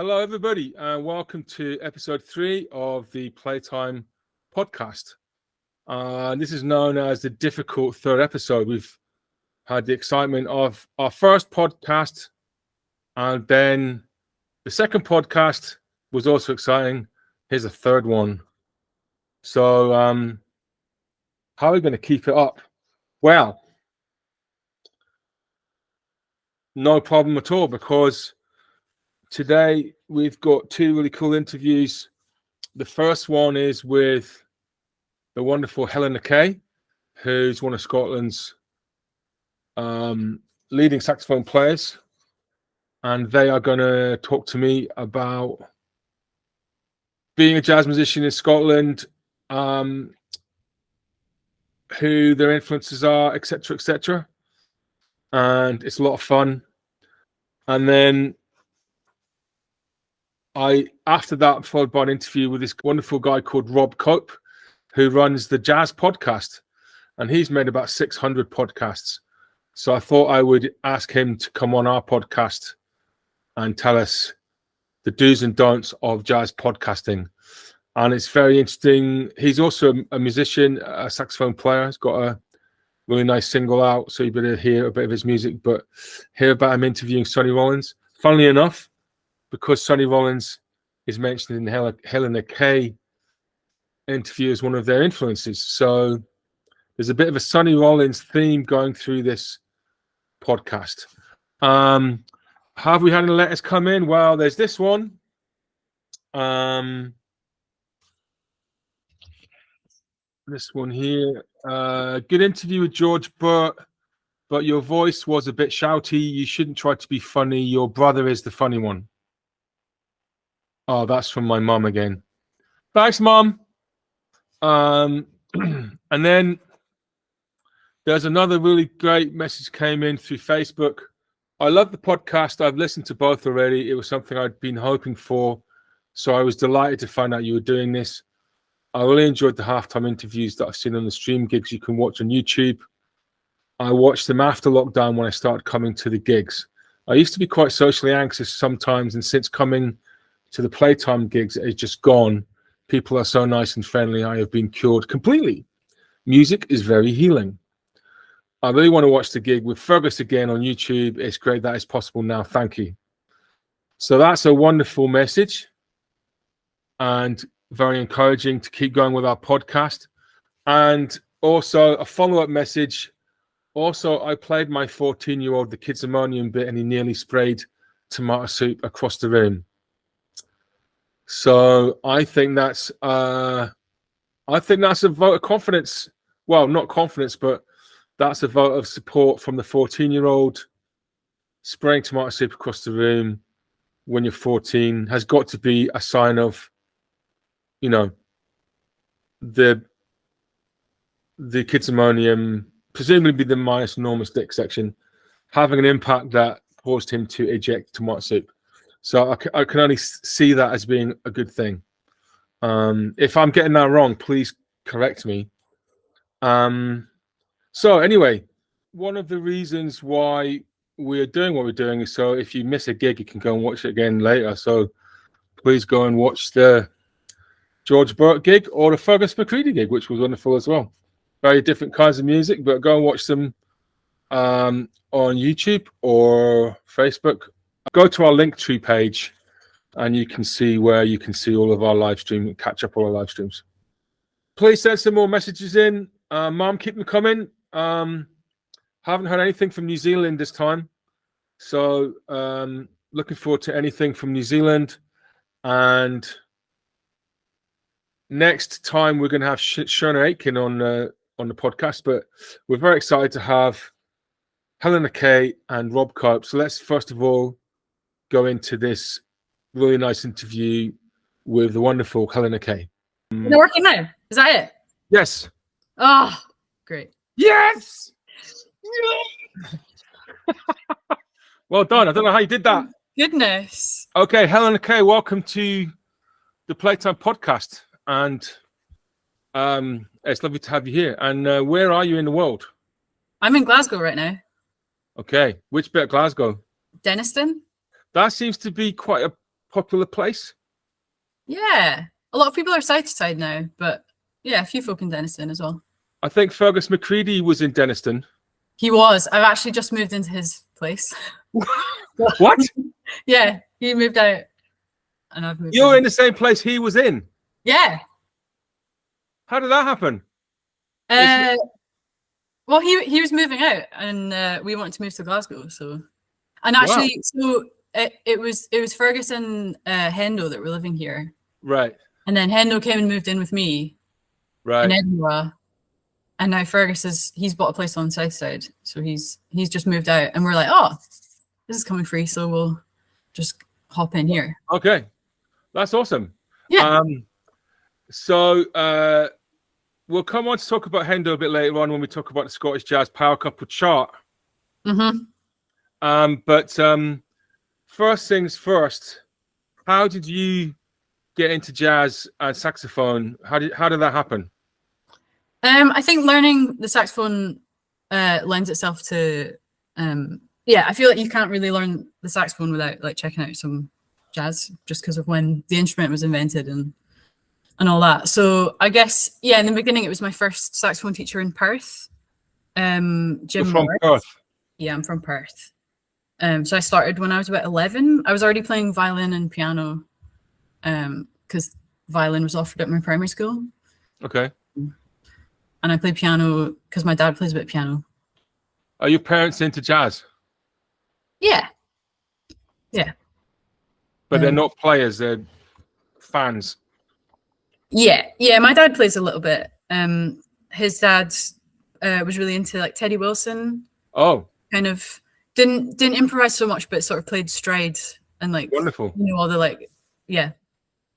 Hello, everybody, and welcome to episode 3 of the Playtime podcast. This is known as the difficult third episode. We've had the excitement of our first podcast, and then the second podcast was also exciting. Here's a third one. So, how are we going to keep it up? Well, no problem at all, because today we've got 2 really cool interviews. The first one is with the wonderful Harben Kay, who's one of Scotland's leading saxophone players, and they are going to talk to me about being a jazz musician in Scotland, who their influences are, etc., etc. And it's a lot of fun. And then after that, followed by an interview with this wonderful guy called Rob Cope, who runs the Jazz Podcast, and he's made about 600 podcasts. So I thought I would ask him to come on our podcast and tell us the do's and don'ts of jazz podcasting. And it's very interesting. He's also a musician, a saxophone player. He's got a really nice single out, so you better hear a bit of his music, but hear about him interviewing Sonny Rollins. Funnily enough, because Sonny Rollins is mentioned in the Harben Kay interview as one of their influences. So there's a bit of a Sonny Rollins theme going through this podcast. Have we had any letters come in? Well, there's this one. This one here. Good interview with George Burt, but your voice was a bit shouty. You shouldn't try to be funny. Your brother is the funny one. Oh, that's from my mum again. Thanks, Mum. And then there's another really great message came in through Facebook. I love the podcast. I've listened to both already. It was something I'd been hoping for, so I was delighted to find out you were doing this. I really enjoyed the halftime interviews that I've seen on the stream gigs you can watch on YouTube. I watched them after lockdown when I started coming to the gigs. I used to be quite socially anxious sometimes, and since coming to the Playtime gigs, it's just gone. People are so nice and friendly. I have been cured completely. Music is very healing. I really want to watch the gig with Fergus again on YouTube. It's great that it's possible now. Thank you. So that's a wonderful message and very encouraging to keep going with our podcast. And also a follow-up message. Also, I played my 14-year-old the Kids Harmonium bit, and he nearly sprayed tomato soup across the room. So I think that's a vote of confidence. Well, not confidence, but that's a vote of support from the 14-year-old. Spraying tomato soup across the room when you're 14 has got to be a sign of, you know, the Kids Harmonium, presumably the minus enormous dick section, having an impact that caused him to eject tomato soup. So I can only see that as being a good thing. If I'm getting that wrong, please correct me. So anyway, one of the reasons why we're doing what we're doing is so if you miss a gig, you can go and watch it again later. So please go and watch the George Burt gig or the Fergus McCready gig, which was wonderful as well. Very different kinds of music, but go and watch them on YouTube or Facebook. Go to our Linktree page and you can see where you can see all of our live stream and catch up all our live streams. Please send some more messages in. Mom, keep them coming. Haven't heard anything from New Zealand this time. So looking forward to anything from New Zealand. And next time we're going to have Shona Aitken on the podcast, but we're very excited to have Harben Kay and Rob Cope. So let's first of all go into this really nice interview with the wonderful Harben Kay. They're working now. Is that it? Yes. Oh, great. Yes. Well done. I don't know how you did that. Goodness. Okay, Harben Kay, welcome to the Playtime podcast. And it's lovely to have you here. And where are you in the world? I'm in Glasgow right now. Okay. Which bit of Glasgow? Denniston. That seems to be quite a popular place? Yeah. A lot of people are side to side now, but yeah, a few folk in Denniston as well. I think Fergus McCready was in Denniston. He was. I've actually just moved into his place. What? Yeah, he moved out and I've moved You're in the same place he was in? Yeah. How did that happen? Well, he was moving out and we wanted to move to Glasgow. So, and actually, so it was Fergus and Hendo that were living here. Right. And then Hendo came and moved in with me in Edinburgh. And now Fergus he's bought a place on the south side. So he's just moved out. And we're like, oh, this is coming free. So we'll just hop in here. Okay. That's awesome. Yeah. So we'll come on to talk about Hendo a bit later on when we talk about the Scottish Jazz Power Couple chart. But first things first, how did you get into jazz and saxophone? How did that happen? I think learning the saxophone lends itself to I feel like you can't really learn the saxophone without like checking out some jazz, just because of when the instrument was invented and all that. So I guess in the beginning it was my first saxophone teacher in Perth, Jim. You're from Morris. Perth? Yeah, I'm from Perth. So I started when I was about 11. I was already playing violin and piano because violin was offered at my primary school. Okay. And I played piano because my dad plays a bit of piano. Are your parents into jazz? Yeah. But they're not players, they're fans. Yeah, my dad plays a little bit. His dad was really into like Teddy Wilson. Oh. Kind of didn't improvise so much, but sort of played stride and like wonderful. All the like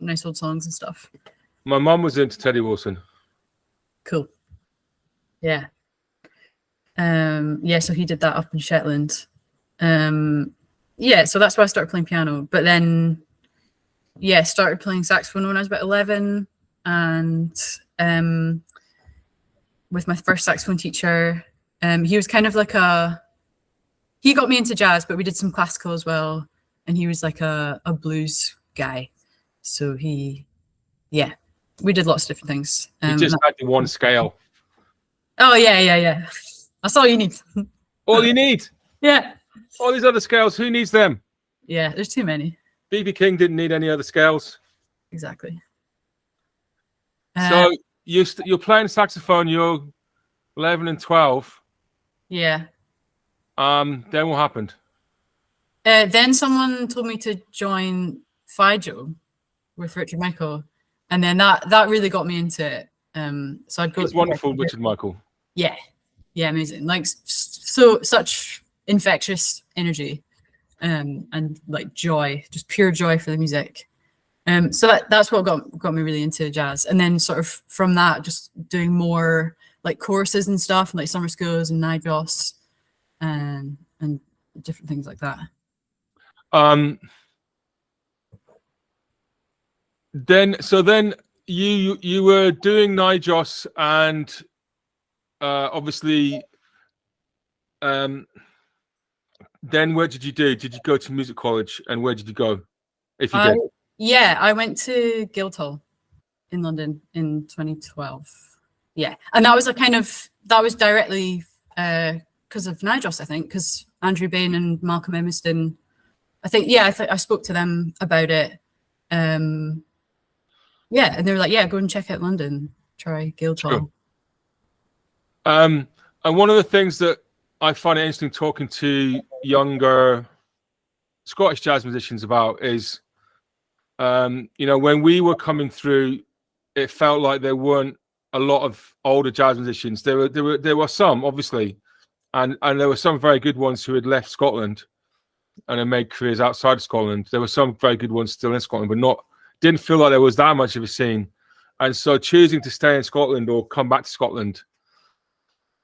nice old songs and stuff. My mum was into Teddy Wilson. Cool. Yeah. So he did that up in Shetland. So that's why I started playing piano. But then started playing saxophone when I was about 11, and with my first saxophone teacher, he was kind of like he got me into jazz, but we did some classical as well, and he was like a blues guy. So we did lots of different things. You just had the one scale. Oh yeah. That's all you need. All you need. Yeah. All these other scales, who needs them? Yeah, there's too many. B.B. King didn't need any other scales. Exactly. So you're playing saxophone, you're 11 and 12. Yeah. Then what happened? Then someone told me to join Fijo with Richard Michael, and then that really got me into it. So I'd go. It's wonderful, Richard Michael. Yeah, amazing. Like such infectious energy, and like joy, just pure joy for the music. So that's what got me really into jazz, and then sort of from that, just doing more like courses and stuff, and like summer schools and NIJOS, and different things like that. Then you were doing NIJOS, and obviously, then what did you do? Did you go to music college, and where did you go, if you did? Yeah, I went to Guildhall in London in 2012. Yeah, and that was that was directly because of NIJOS, I think, because Andrew Bain and Malcolm Emerson, I spoke to them about it. And they were like, go and check out London, try Guildhall. Sure. And one of the things that I find it interesting talking to younger Scottish jazz musicians about is, when we were coming through, it felt like there weren't a lot of older jazz musicians. There were some, obviously, and there were some very good ones who had left Scotland and had made careers outside of Scotland. There were some very good ones still in Scotland, but didn't feel like there was that much of a scene. And so choosing to stay in Scotland or come back to Scotland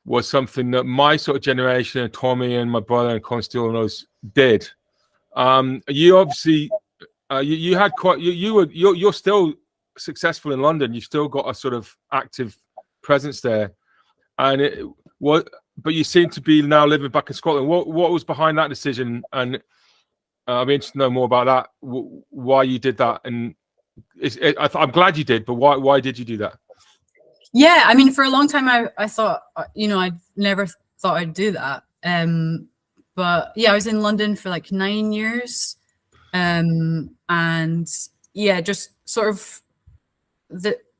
was something that my sort of generation, and Tommy and my brother and Colin Steele and those did. You obviously, you had you're still successful in London. You've still got a sort of active presence there, but you seem to be now living back in Scotland. What was behind that decision, and I'd be interested to know more about that. Why you did that, and I'm glad you did. But why did you do that? Yeah, I mean, for a long time, I thought, I never thought I'd do that. But yeah, I was in London for like 9 years, and yeah, just sort of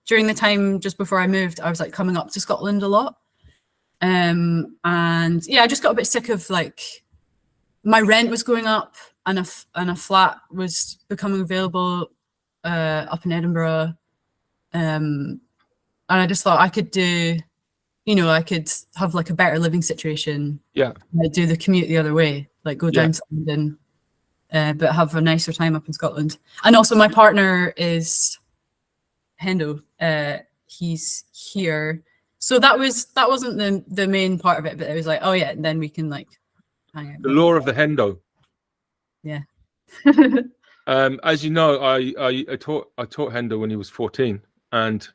during the time just before I moved, I was like coming up to Scotland a lot, and yeah, I just got a bit sick of like my rent was going up, and a flat was becoming available up in Edinburgh, and I just thought I could do, I could have like a better living situation. Yeah. Do the commute the other way, like go down to London, but have a nicer time up in Scotland. And also my partner is Hendo. He's here. So that wasn't the main part of it, but it was like, oh yeah, and then we can like hang out. The law of the Hendo. Yeah. As you know, I taught Hendo when he was 14, and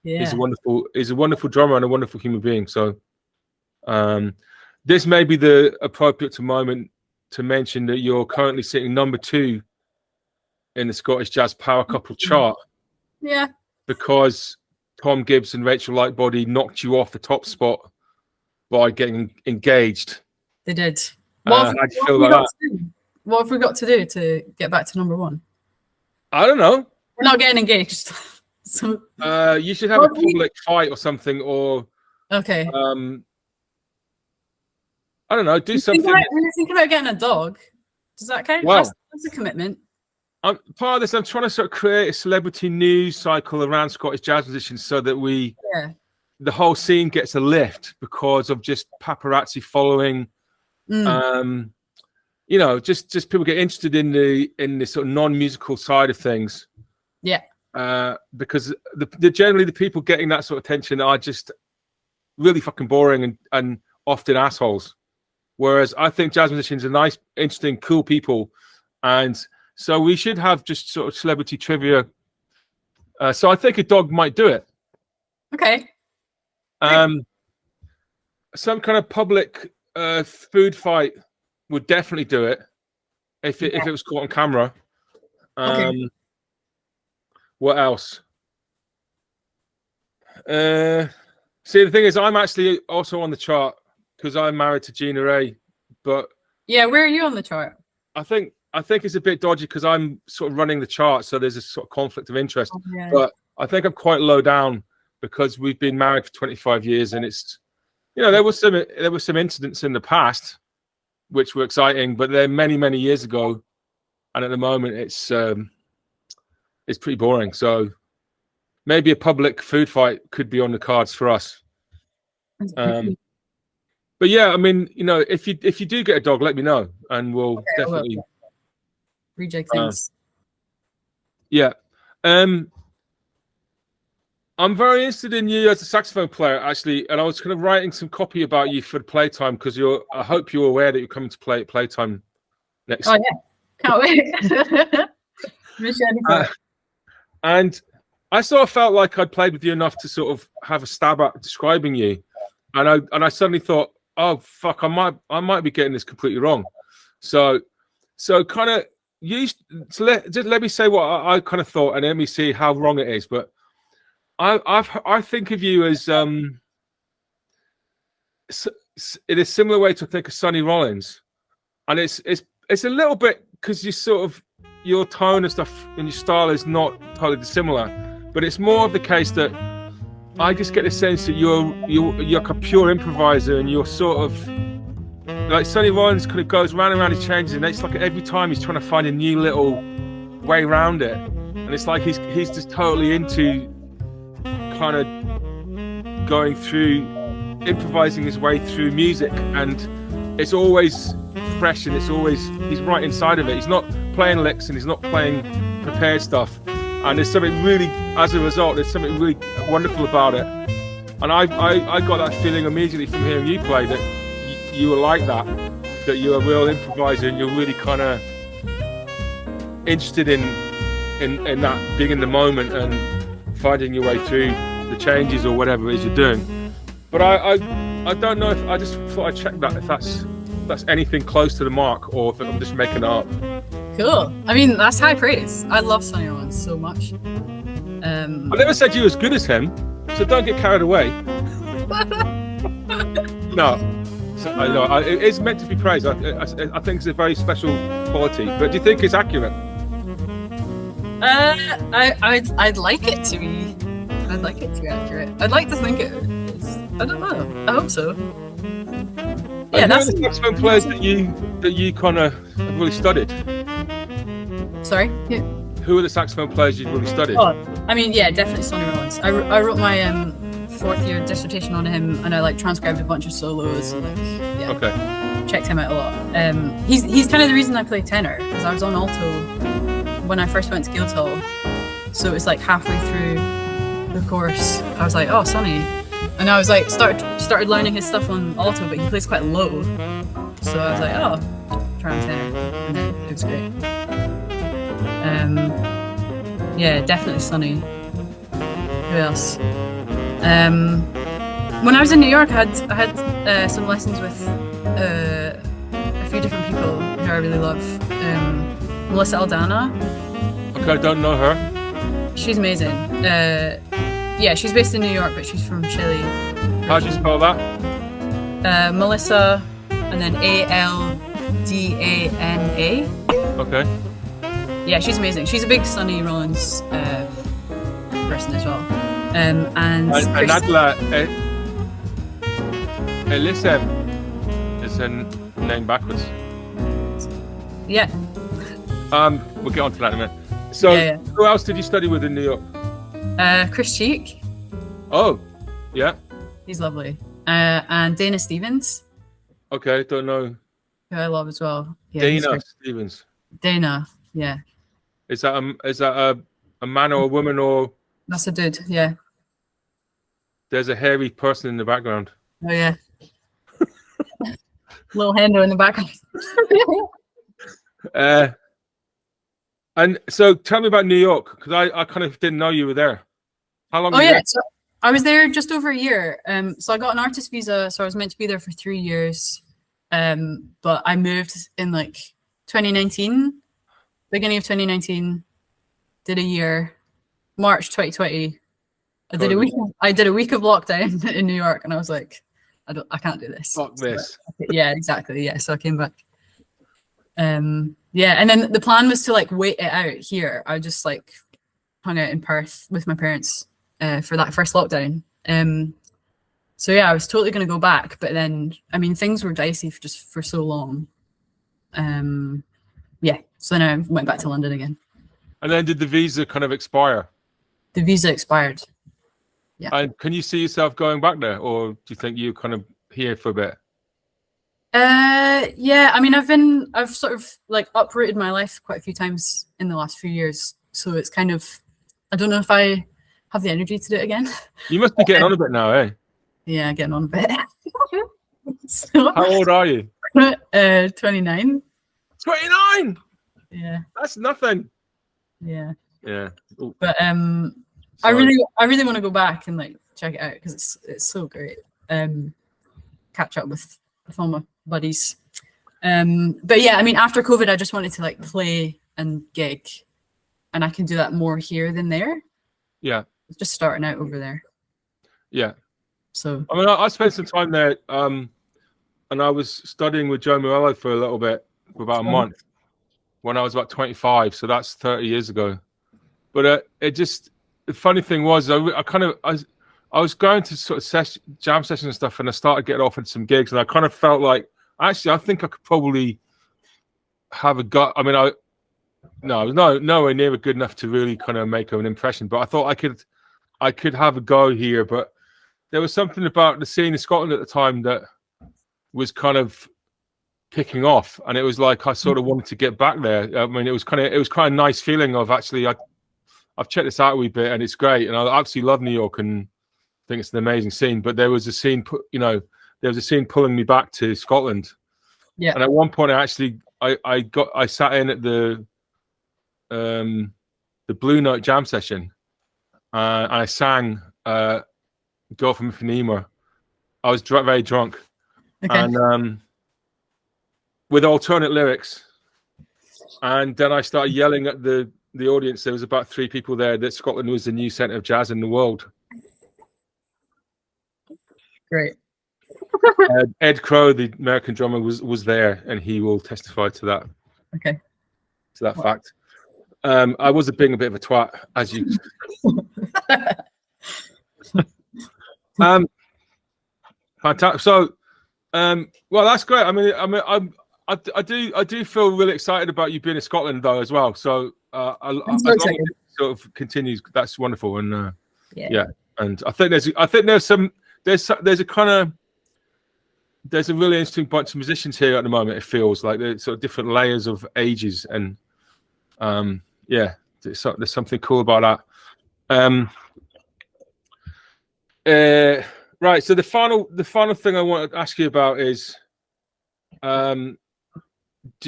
he's a wonderful drummer and a wonderful human being. So this may be the appropriate moment to mention that you're currently sitting number 2 in the Scottish Jazz Power Couple chart. Yeah. Because Tom Gibbs and Rachel Lightbody knocked you off the top spot by getting engaged. They did. How do you feel about that? What have we got to do to get back to number 1? I don't know. We're not getting engaged. So you should have a public fight or something, or okay. I don't know. Do something. When you think about getting a dog, does that count? Well, that's a commitment. Part of this, I'm trying to sort of create a celebrity news cycle around Scottish jazz musicians, so that the whole scene gets a lift because of just paparazzi following. Just people get interested in the sort of non-musical side of things. Yeah. Because generally the people getting that sort of attention are just really fucking boring and often assholes. Whereas I think jazz musicians are nice, interesting, cool people, and so we should have just sort of celebrity trivia. So I think a dog might do it. Okay. Some kind of public food fight would definitely do it if it was caught on camera. Okay. What else? See, the thing is, I'm actually also on the chart because I'm married to Gina Ray. But yeah, where are you on the chart? I think it's a bit dodgy because I'm sort of running the chart, so there's a sort of conflict of interest. Oh, yeah. But I think I'm quite low down because we've been married for 25 years, and it's there were some incidents in the past which were exciting, but they're many years ago, and at the moment it's pretty boring. So maybe a public food fight could be on the cards for us. But yeah, I mean, if you do get a dog, let me know, and we'll definitely reject things. Yeah. I'm very interested in you as a saxophone player, actually, and I was kind of writing some copy about you for the Playtime because I hope you're aware that you're coming to play at Playtime next. Oh yeah, can't wait. And I sort of felt like I'd played with you enough to sort of have a stab at describing you, and I suddenly thought, oh fuck, I might be getting this completely wrong. So kind of let me say what I kind of thought, and let me see how wrong it is. But I think of you as in a similar way to think of Sonny Rollins, and it's a little bit because you sort of your tone and stuff and your style is not totally dissimilar, but it's more of the case that I just get the sense that you're like a pure improviser, and you're sort of like Sonny Rollins kind of goes round and round, he changes, and it's like every time he's trying to find a new little way around it, and it's like he's just totally into kind of going through improvising his way through music, and it's always fresh, and he's right inside of it. He's not playing licks and he's not playing prepared stuff, and there's something really, as a result, there's something really wonderful about it. And I got that feeling immediately from hearing you play that you were like that you're a real improviser, and you're really kind of interested in that, being in the moment and finding your way through the changes or whatever it is you're doing. But I don't know if I just thought I'd check that if that's anything close to the mark, or if I'm just making it up. Cool. I mean, that's high praise. I love Sonny Rollins so much. I never said you were as good as him, so don't get carried away. No, so, I know it is meant to be praised. I think it's a very special quality. But do you think it's accurate? I'd like it to be. I'd like it to be accurate. I'd like to think it is. I don't know. I hope so. Yeah, that's the saxophone players that you kind of have really studied. Sorry. Yeah. Who are the saxophone players you've really studied? Oh, I mean, yeah, definitely Sonny Rollins. I wrote my fourth year dissertation on him, and I like transcribed a bunch of solos. And, like, yeah, okay, checked him out a lot. He's kind of the reason I play tenor, because I was on alto when I first went to Guildhall. So it was like halfway through the course, I was like, oh, Sonny. And I was like, started learning his stuff on alto, but he plays quite low. So I was like, oh, try on tenor. And then it was great. Yeah, definitely Sonny. Who else? When I was in New York, I had some lessons with a few different people who I really love. Melissa Aldana. Okay, I don't know her. She's amazing. Yeah, she's based in New York, but she's from Chile. How do you spell that? Melissa, and then Aldana. Okay. Yeah, she's amazing. She's a big Sonny Rollins person as well. And Nadla Hsrben is a name backwards. Yeah. We'll get on to that in a minute. So, yeah. Who else did you study with in New York? Chris Cheek. Oh, yeah. He's lovely. And Dana Stevens. Okay, don't know. Who I love as well. Yeah, Dana Stevens. Dana, yeah. Is that a man or a woman, or? That's a dude, yeah. There's a hairy person in the background. Oh yeah. Little Hendo in the background. And so tell me about New York, because I kind of didn't know you were there. How long? Oh yeah, so I was there just over a year. So I got an artist visa, so I was meant to be there for 3 years. But I moved in like 2019, beginning of 2019. Did a year, March 2020. I did a week of lockdown in New York, and I was like, I can't do this. Fuck this. Yeah, exactly. Yeah, so I came back. Yeah, and then the plan was to like wait it out here. I just like hung out in Perth with my parents for that first lockdown. So yeah, I was totally going to go back, but then I mean things were dicey for so long. Yeah, so then I went back to London again. And then did the visa kind of expire? The visa expired. Yeah. And can you see yourself going back there, or do you think you're kind of here for a bit? Yeah, I mean, I've sort of like uprooted my life quite a few times in the last few years. So it's kind of, I don't know if I have the energy to do it again. You must be getting on a bit now, eh? Yeah, getting on a bit. So, how old are you? 29. 29? Yeah. That's nothing. Yeah. Yeah. Ooh. But I really want to go back and like check it out because it's so great. Catch up with all my buddies. But yeah, I mean, after COVID, I just wanted to like play and gig, and I can do that more here than there. Yeah. Just starting out over there. Yeah. So I mean, I spent some time there, and I was studying with Joe Morello for a little bit, for about a month, when I was about 25. So that's 30 years ago. But the funny thing was, I was going to sort of jam sessions and stuff, and I started getting offered some gigs, and I kind of felt like, actually, I think I could probably have a go. I mean, I was nowhere near good enough to really kind of make an impression, but I thought I could have a go here. But there was something about the scene in Scotland at the time that was kind of kicking off, and it was like I sort of wanted to get back there. I mean, it was kind of nice feeling of actually I've checked this out a wee bit, and it's great, and I absolutely love New York and think it's an amazing scene. But there was a scene, pulling me back to Scotland. Yeah. And at one point, I sat in at the Blue Note jam session, and I sang "Girl from Ipanema." I was very drunk, okay. and with alternate lyrics. And then I started yelling at the audience. There was about 3 people there that Scotland was the new centre of jazz in the world. Great. Ed Crow, the American drummer, was there, and he will testify to that. Okay. To that fact. I was being a bit of a twat, as you. Fantastic. So, well, that's great. I mean, I do feel really excited about you being in Scotland though as well. So, as long as it sort of continues, that's wonderful. And yeah, and I think there's a really interesting bunch of musicians here at the moment. It feels like there's sort of different layers of ages, and yeah, there's something cool about that. Right. So the final thing I want to ask you about is, do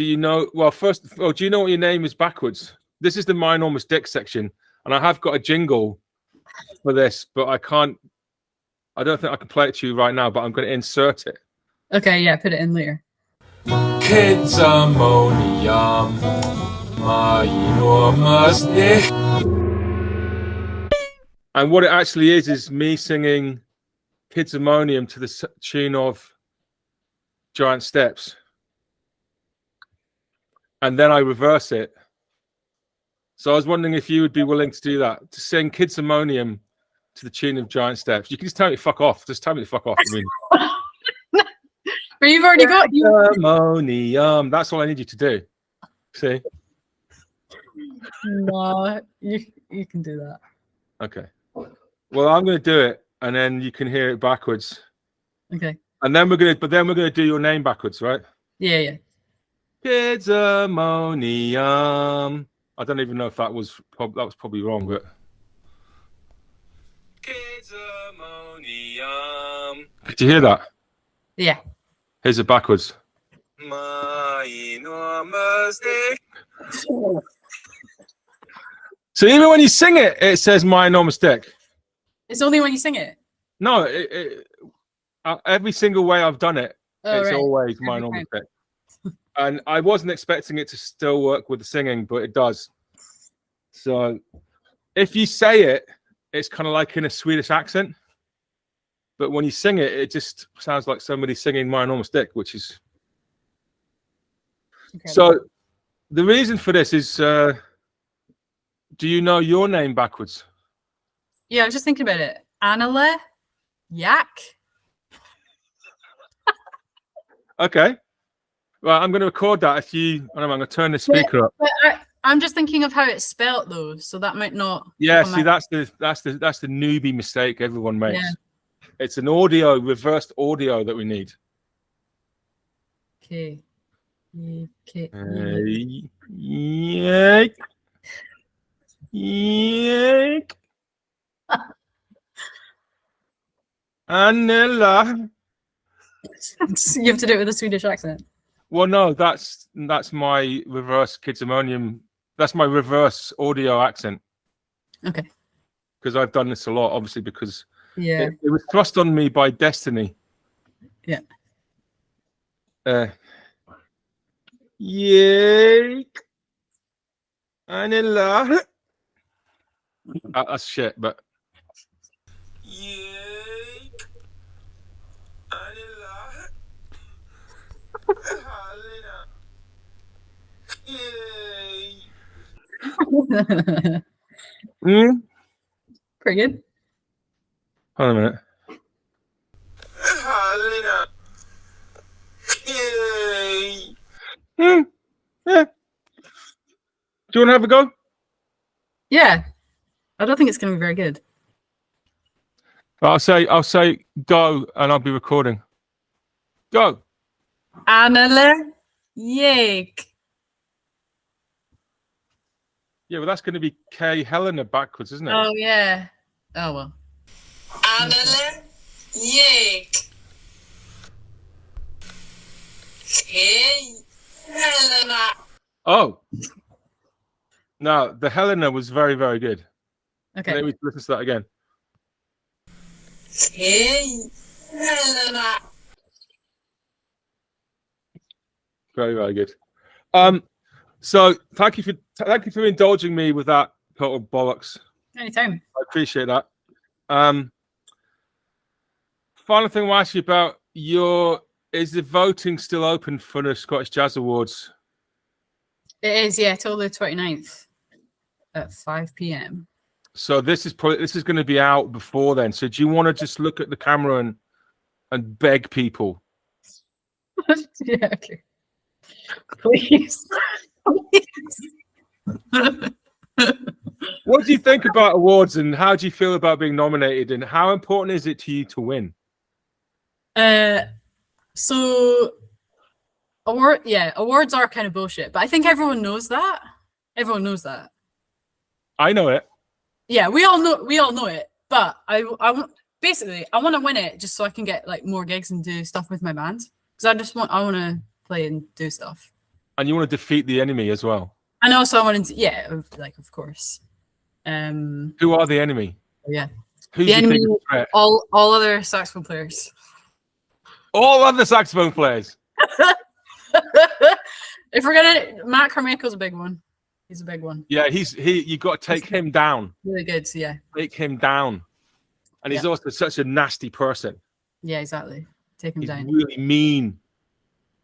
you know? Well, first, do you know what your name is backwards? This is the My Enormous Dick section, and I have got a jingle for this, but I can't. I don't think I can play it to you right now, but I'm going to insert it. Okay, yeah, put it in later. Kids ammonium, my enormous dick. And what it actually is me singing Kids Ammonium to the tune of Giant Steps. And then I reverse it. So I was wondering if you would be willing to do that, to sing Kids Ammonium to the tune of Giant Steps. You can just tell me to fuck off. Just tell me to fuck off. I mean, but you've already got Ammonium. That's all I need you to do. See? No, you can do that. Okay. Well, I'm going to do it, and then you can hear it backwards. Okay. And then we're gonna do your name backwards, right? Yeah, yeah. Kids Ammonium. I don't even know if that was probably wrong, but Kids Ammonium. Did you hear that? Yeah. Here's it backwards. My enormous dick. So even when you sing it, it says My Enormous Dick. It's only when you sing it. No, every single way I've done it, it's right. always My Enormous Dick. And I wasn't expecting it to still work with the singing, but it does. So if you say it, it's kind of like in a Swedish accent. But when you sing it, it just sounds like somebody singing My Enormous Dick, which is... Okay. So the reason for this is, do you know your name backwards? Yeah, I was just thinking about it. Annele Yak. Okay. Well, I'm going to record that if you... I'm going to turn the speaker up. But I'm just thinking of how it's spelt, though, so that might not... Yeah, see, that's the newbie mistake everyone makes. Yeah. It's an reversed audio that we need. Okay. Yike. Yike. Annela. You have to do it with a Swedish accent. Well, no, that's my reverse Kids Ammonium. That's my reverse audio accent. Okay. Because I've done this a lot, obviously, because it was thrust on me by destiny. Yeah. Yike. Annela. That's shit, but. Pretty good. Hold on a minute. Yeah. Do you want to have a go? Yeah. I don't think it's going to be very good. I'll say go, and I'll be recording. Go. Annele Yak. Yeah, well, that's going to be K Helena backwards, isn't it? Oh, yeah. Oh, well. Annele Yak. Hey, Helena. Oh. No, the Helena was very, very good. Okay. Let me listen to that again. Hey, Helena. Very, very good. So thank you for indulging me with that total bollocks. Anytime. I appreciate that. Final thing I want to ask you about is the voting still open for the Scottish Jazz Awards? It is, yeah, till the 29th at 5 p.m. So this is going to be out before then. So do you want to just look at the camera and beg people? Yeah, okay. Please. What do you think about awards, and how do you feel about being nominated, and how important is it to you to win? So awards are kind of bullshit, but I think everyone knows that. Everyone knows that. I know it. Yeah, we all know it. But I want to win it just so I can get like more gigs and do stuff with my band. Because I want to play and do stuff. And you want to defeat the enemy as well. And also I want to, of course. Who are the enemy? Yeah. Who's the enemy? threat? All other saxophone players. All other saxophone players. If we're gonna, Matt Carmichael's a big one. He's a big one. Yeah, you got to take him down. Really good, so yeah. Take him down. And he's also such a nasty person. Yeah, exactly. Take him down. Really mean.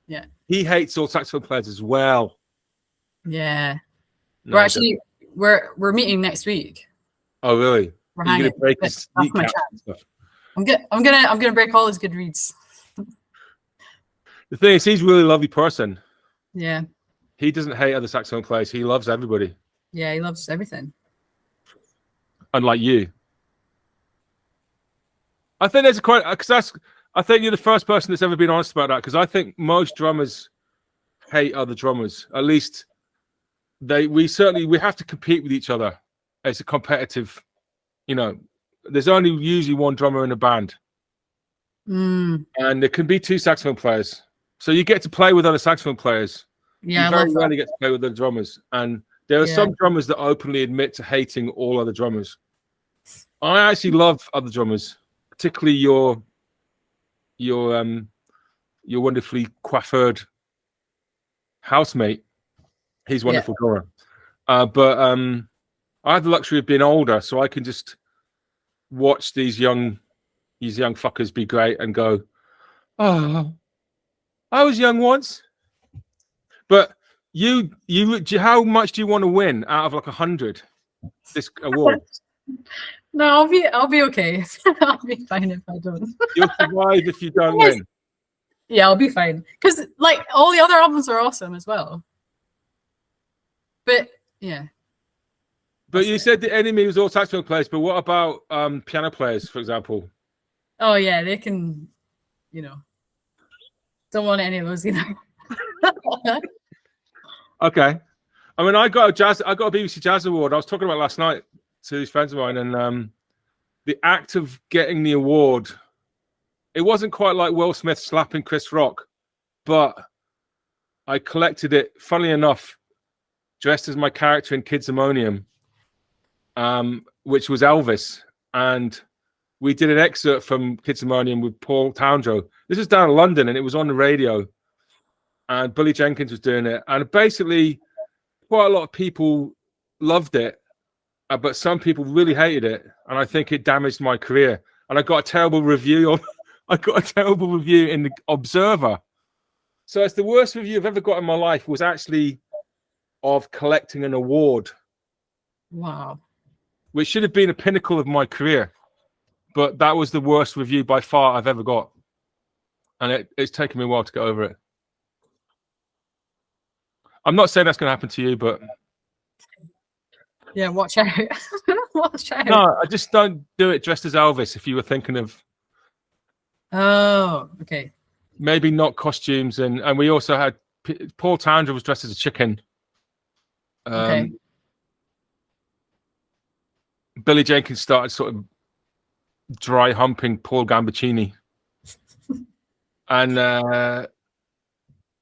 Yeah. He hates all saxophone players as well. Yeah. No, we're meeting next week. Oh really? We're You're hanging. gonna break his That's my kneecaps chat. and stuff. I'm gonna break all his good reads. The thing is, he's a really lovely person. Yeah. He doesn't hate other saxophone players. He loves everybody. Yeah, he loves everything. Unlike you. I think I think you're the first person that's ever been honest about that, because I think most drummers hate other drummers. At least we have to compete with each other. It's a competitive, there's only usually one drummer in a band. And there can be two saxophone players. So you get to play with other saxophone players. Yeah, you very rarely get to play with other drummers. And there are some drummers that openly admit to hating all other drummers. I actually love other drummers, particularly your wonderfully coiffured housemate. He's a wonderful drummer. But I have the luxury of being older, so I can just watch these young fuckers be great and go, oh, I was young once. But how much do you want to win out of like 100 this award? No, I'll be okay. I'll be fine if I don't. You'll survive if you don't win. Yeah, I'll be fine. Because like all the other albums are awesome as well. But yeah. But you said the enemy was all saxophone players, but what about piano players, for example? Oh yeah, they can, don't want any of those either. Okay. I mean, I got a BBC Jazz Award. I was talking about last night to these friends of mine, and the act of getting the award, it wasn't quite like Will Smith slapping Chris Rock, but I collected it, funnily enough, dressed as my character in Kidsamonium, which was Elvis, and we did an excerpt from Kidsamonium with Paul Townsend. This was down in London, and it was on the radio, and Billy Jenkins was doing it, and basically quite a lot of people loved it, but some people really hated it, and I think it damaged my career. And I got a terrible review in the Observer. So it's the worst review I've ever got in my life, was actually of collecting an award. Wow. Which should have been a pinnacle of my career. But that was the worst review by far I've ever got. And it's taken me a while to get over it. I'm not saying that's going to happen to you, but... Yeah, watch out. Watch out. No, I just don't do it dressed as Elvis if you were thinking of... Oh, okay. Maybe not costumes. And we also had... Paul Townsend was dressed as a chicken. Okay. Billy Jenkins started sort of dry humping Paul Gambaccini. And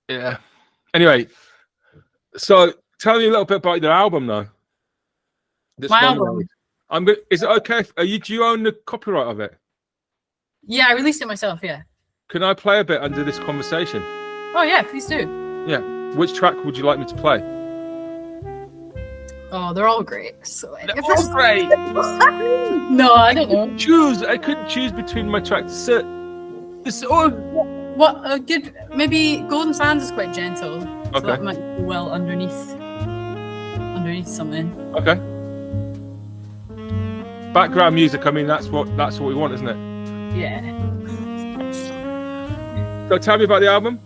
yeah. Anyway, so tell me a little bit about your album, though. My album. Is it okay? Do you own the copyright of it? Yeah, I released it myself. Yeah. Can I play a bit under this conversation? Oh yeah, please do. Yeah. Which track would you like me to play? Oh, they're all great. So They're all great. No, I don't know. Choose. I couldn't choose between my tracks. This all. What a good. Maybe Golden Sands is quite gentle. So Okay. that might be well underneath something. Okay. Background music. I mean, that's what we want, isn't it? Yeah. So tell me about the album.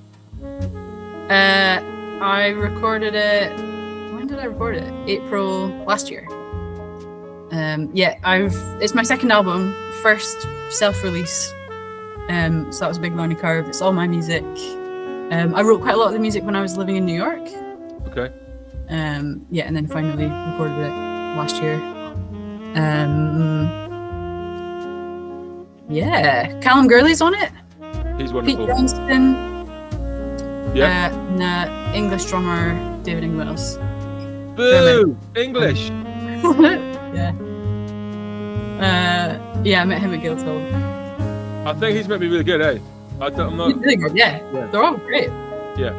I recorded it. When did I record it? April last year. Yeah, it's my second album, first self-release. So that was a big learning curve. It's all my music. I wrote quite a lot of the music when I was living in New York. Okay. Yeah, and then finally recorded it last year. Yeah, Callum Gurley's on it. He's Pete wonderful. Johnston. Yeah. And English drummer David Ingwells. Boo! English. Yeah. Yeah, I met him at Guildhall. I think he's meant to be really good, eh? I'm not. He's really good, yeah. Yeah. They're all great. Yeah.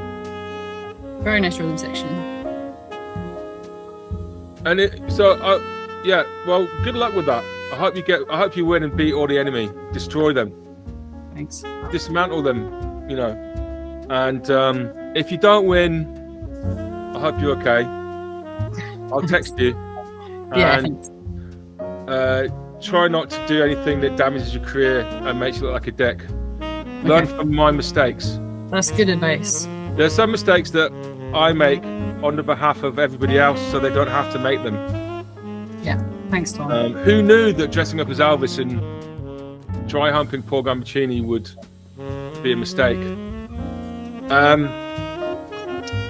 Very nice rhythm section. And yeah. Well, good luck with that. I hope you win and beat all the enemy, destroy them, Thanks. dismantle them, you know. And if you don't win, I hope you're okay. I'll text you. Yeah, And thanks. try not to do anything that damages your career and makes you look like a dick. Learn Okay. from my mistakes. That's good advice. There are some mistakes that I make on the behalf of everybody else, so they don't have to make them. Yeah, thanks, Tom. Who knew that dressing up as Elvis and dry humping Paul Gambaccini would be a mistake?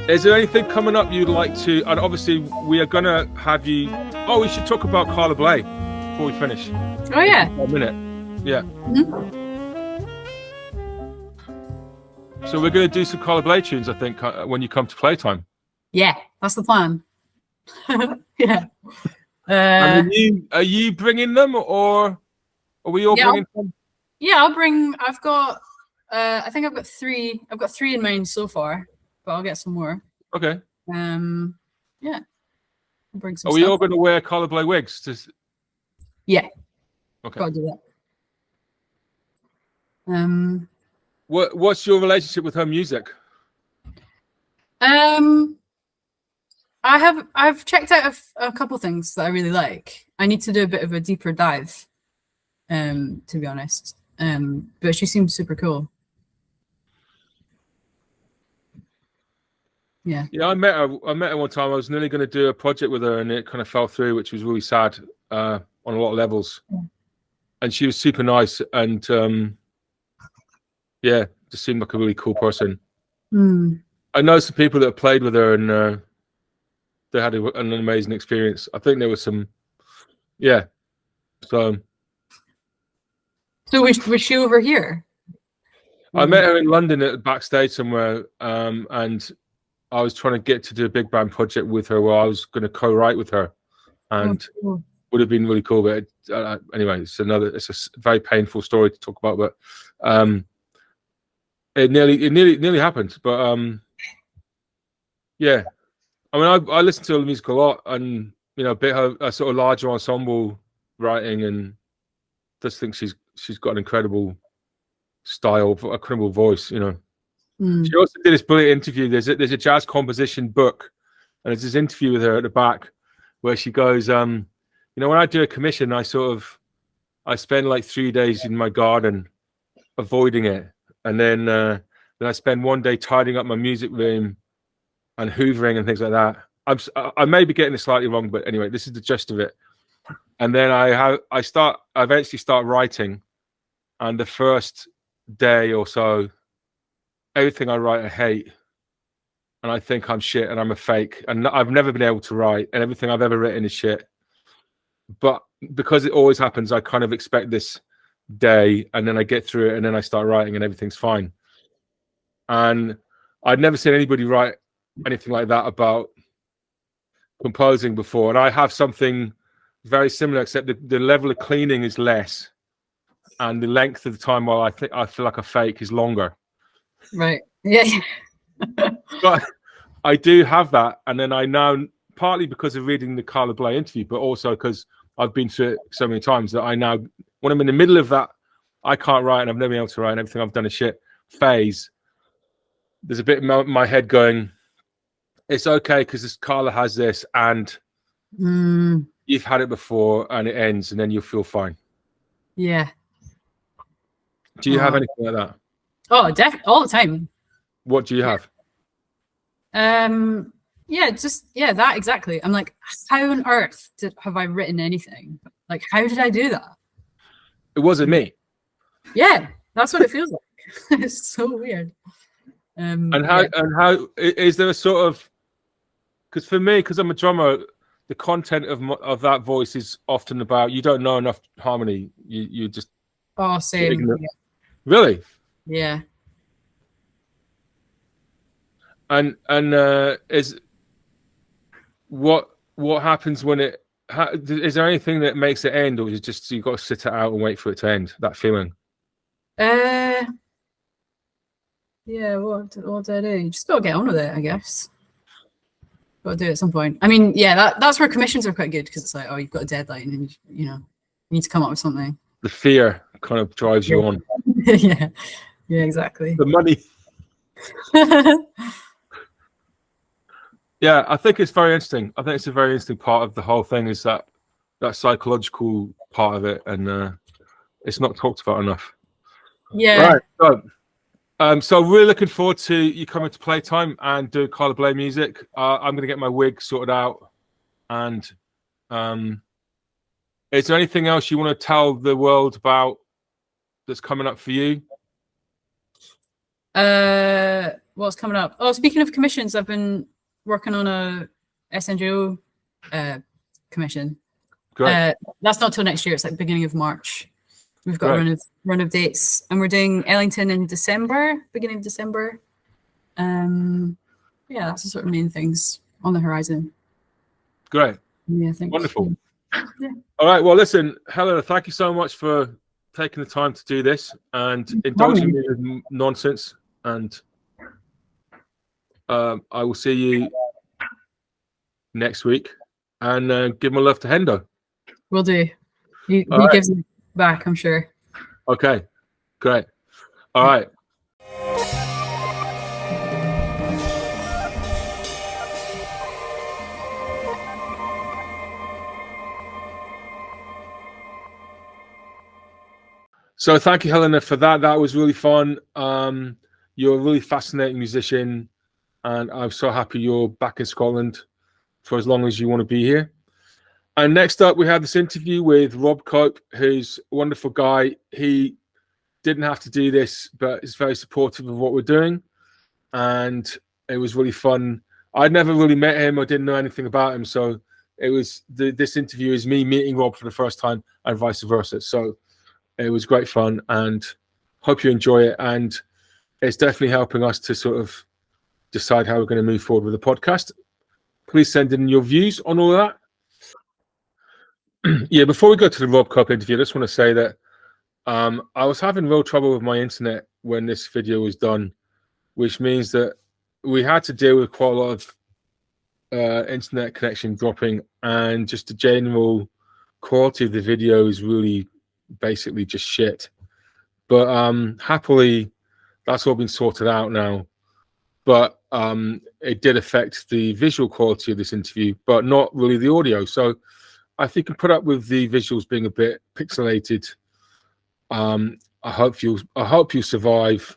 Is there anything coming up you'd like to? And obviously, we are gonna have you. Oh, we should talk about Carla Bley before we finish. Oh yeah. A minute. Yeah. Mhm. So we're gonna do some Carla Bley tunes, I think, when you come to Playtime. Yeah, that's the plan. Yeah. And are you bringing them, or are we all Yeah, bringing them? Yeah, I'll bring. I've got. I think I've got three. I've got three in mind so far, but I'll get some more. Okay. Yeah. I'll bring some. Are we stuff. all going to wear Carla Bley wigs? Yeah. Okay. Gotta do that. What's your relationship with her music? I've checked out a couple things that I really like. I need to do a bit of a deeper dive, to be honest. But she seems super cool. Yeah. Yeah, I met her one time. I was nearly going to do a project with her, and it kind of fell through, which was really sad on a lot of levels. Yeah. And she was super nice, and yeah, just seemed like a really cool person. Mm. I know some people that have played with her, and they had an amazing experience. I think there was some, yeah. So was she over here? I met her in London at backstage somewhere, and I was trying to get to do a big band project with her where I was going to co-write with her, and Oh, would have been really cool. But anyway, it's a very painful story to talk about. But it nearly happened. But yeah, I mean, I listen to her music a lot, and you know, a sort of larger ensemble writing, and just think she's got an incredible style, incredible voice, you know. Mm. She also did this brilliant interview. There's a jazz composition book, and there's this interview with her at the back where she goes, you know, when I do a commission, I spend like 3 days in my garden avoiding it, and then I spend 1 day tidying up my music room and hoovering and things like that. I may be getting it slightly wrong, but anyway, this is the gist of it. And then I eventually start writing, and the first day or so, everything I write I hate, and I think I'm shit and I'm a fake, and I've never been able to write, and everything I've ever written is shit. But because it always happens, I kind of expect this day, and then I get through it, and then I start writing, and everything's fine. And I'd never seen anybody write anything like that about composing before, and I have something very similar, except the level of cleaning is less, and the length of the time while I feel like a fake is longer. Right. Yeah. But I do have that, and then I now partly because of reading the Carla Bley interview, but also because I've been through it so many times that I now, when I'm in the middle of that, I can't write and I've never been able to write and everything I've done is shit phase. There's a bit in my head going, it's okay because this Carla has this and you've had it before and it ends and then you'll feel fine. Yeah. Do you have anything like that? Oh, definitely, all the time. What do you have? Yeah, that exactly. I'm like, how on earth have I written anything? Like, how did I do that? It wasn't me. Yeah, that's what it feels like. It's so weird. And how is there a sort of, because for me, because I'm a drummer, the content of that voice is often about you don't know enough harmony. You just same. Yeah. Really? Yeah. And is what happens when it? Is there anything that makes it end, or is it just you got to sit it out and wait for it to end? That feeling. Yeah. What do I do? You just got to get on with it, I guess. Got to do it at some point. I mean, yeah, that's where commissions are quite good because it's like, oh, you've got a deadline and you need to come up with something. The fear kind of drives you on. Yeah, exactly. The money. Yeah, I think it's very interesting. I think it's a very interesting part of the whole thing is that psychological part of it, and it's not talked about enough. Yeah. Right. So we're looking forward to you coming to Playtime and do Carla Bley music. I'm going to get my wig sorted out. And is there anything else you want to tell the world about that's coming up for you? What's coming up? Oh, speaking of commissions, I've been working on a SNGO commission. Great. That's not till next year. It's like beginning of March. We've got a run of dates, and we're doing Ellington in December, beginning of December. Yeah, that's the sort of main things on the horizon. Great. Yeah, I think Wonderful. Yeah. All right. Well, listen, Helena, thank you so much for taking the time to do this and indulging me with nonsense. And I will see you next week. And give my love to Hendo. Will do. He gives it back, I'm sure. Okay, great. All right. So thank you, Helena, for that. That was really fun. You're a really fascinating musician, and I'm so happy you're back in Scotland for as long as you want to be here. And next up, we have this interview with Rob Cope, who's a wonderful guy. He didn't have to do this, but is very supportive of what we're doing. And it was really fun. I'd never really met him or didn't know anything about him. So it was this interview is me meeting Rob for the first time and vice versa. So it was great fun and hope you enjoy it. And it's definitely helping us to sort of decide how we're going to move forward with the podcast. Please send in your views on all of that. Yeah, before we go to the Rob Cope interview, I just want to say that I was having real trouble with my internet when this video was done, which means that we had to deal with quite a lot of internet connection dropping, and just the general quality of the video is really basically just shit. But happily, that's all been sorted out now. But it did affect the visual quality of this interview, but not really the audio. So I think you can put up with the visuals being a bit pixelated. I hope you survive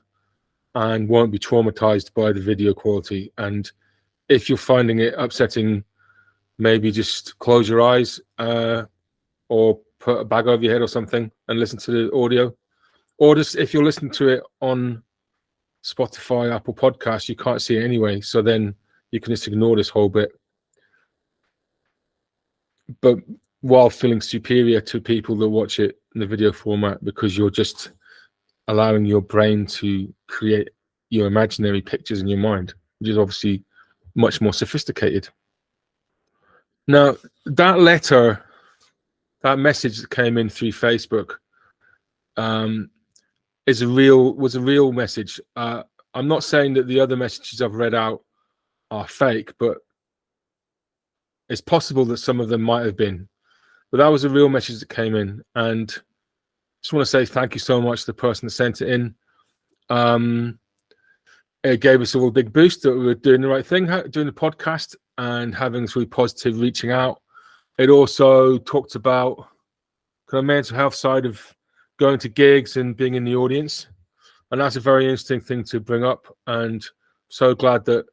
and won't be traumatized by the video quality. And if you're finding it upsetting, maybe just close your eyes or put a bag over your head or something and listen to the audio. Or just if you're listening to it on Spotify, Apple Podcasts, you can't see it anyway. So then you can just ignore this whole bit. But while feeling superior to people that watch it in the video format, because you're just allowing your brain to create your imaginary pictures in your mind, which is obviously much more sophisticated. Now, that letter, that message that came in through Facebook, was a real message. I'm not saying that the other messages I've read out are fake, but it's possible that some of them might have been, but that was a real message that came in. And just want to say thank you so much to the person that sent it in. It gave us all a big boost that we were doing the right thing, doing the podcast and having this really positive reaching out. It also talked about kind of mental health side of going to gigs and being in the audience. And that's a very interesting thing to bring up. And so glad that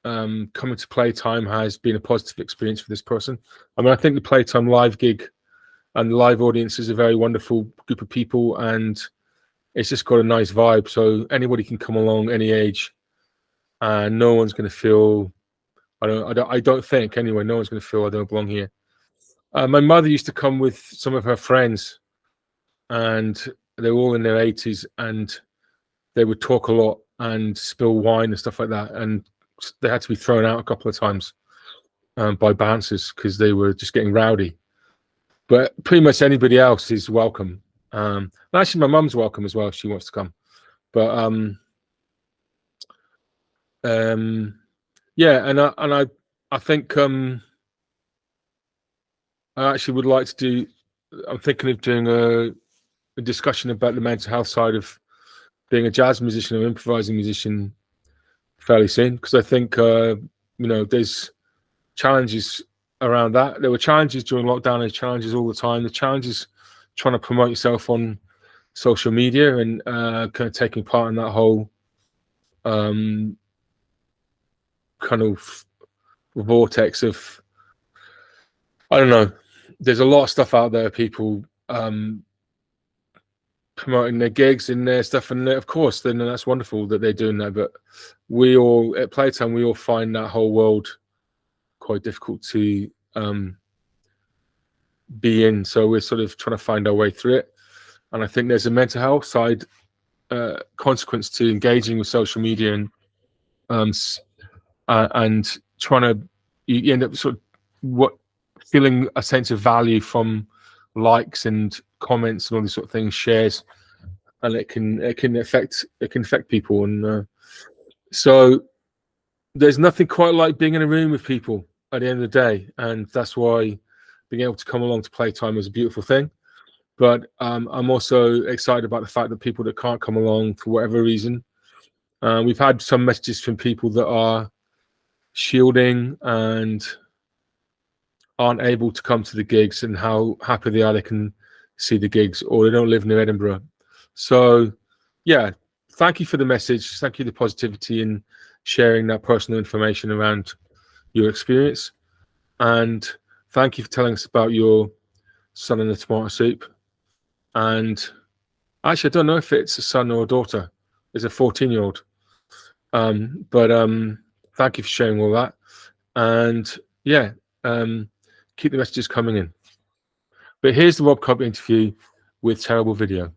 coming to Playtime has been a positive experience for this person. I mean, I think the Playtime live gig and the live audience is a very wonderful group of people, and it's just got a nice vibe. So anybody can come along, any age, and no one's going to feel. I don't think anyway. No one's going to feel I don't belong here. My mother used to come with some of her friends, and they were all in their 80s, and they would talk a lot and spill wine and stuff like that, and they had to be thrown out a couple of times by bouncers because they were just getting rowdy. But pretty much anybody else is welcome. And actually, my mum's welcome as well if she wants to come. But yeah, and I think I actually would like to do. I'm thinking of doing a discussion about the mental health side of being a jazz musician or improvising musician fairly soon, because I think there's challenges around that. There were challenges during lockdown. There's challenges all the time. The challenges trying to promote yourself on social media and kind of taking part in that whole kind of vortex of, I don't know. There's a lot of stuff out there, people promoting their gigs and their stuff, and of course, then that's wonderful that they're doing that. But we all at Playtime, we all find that whole world quite difficult to be in. So we're sort of trying to find our way through it. And I think there's a mental health side consequence to engaging with social media and trying to, you end up sort of feeling a sense of value from likes and comments and all these sort of things, shares, and it can affect people. And so there's nothing quite like being in a room with people at the end of the day, and that's why being able to come along to Playtime is a beautiful thing. But I'm also excited about the fact that people that can't come along for whatever reason, we've had some messages from people that are shielding and aren't able to come to the gigs, and how happy they are they can see the gigs, or they don't live near Edinburgh. So yeah, thank you for the message. Thank you for the positivity in sharing that personal information around your experience. And thank you for telling us about your son in the tomato soup. And actually, I don't know if it's a son or a daughter. It's a 14-year-old. But thank you for sharing all that. And yeah, keep the messages coming in. But here's the Rob Cobb interview with terrible video.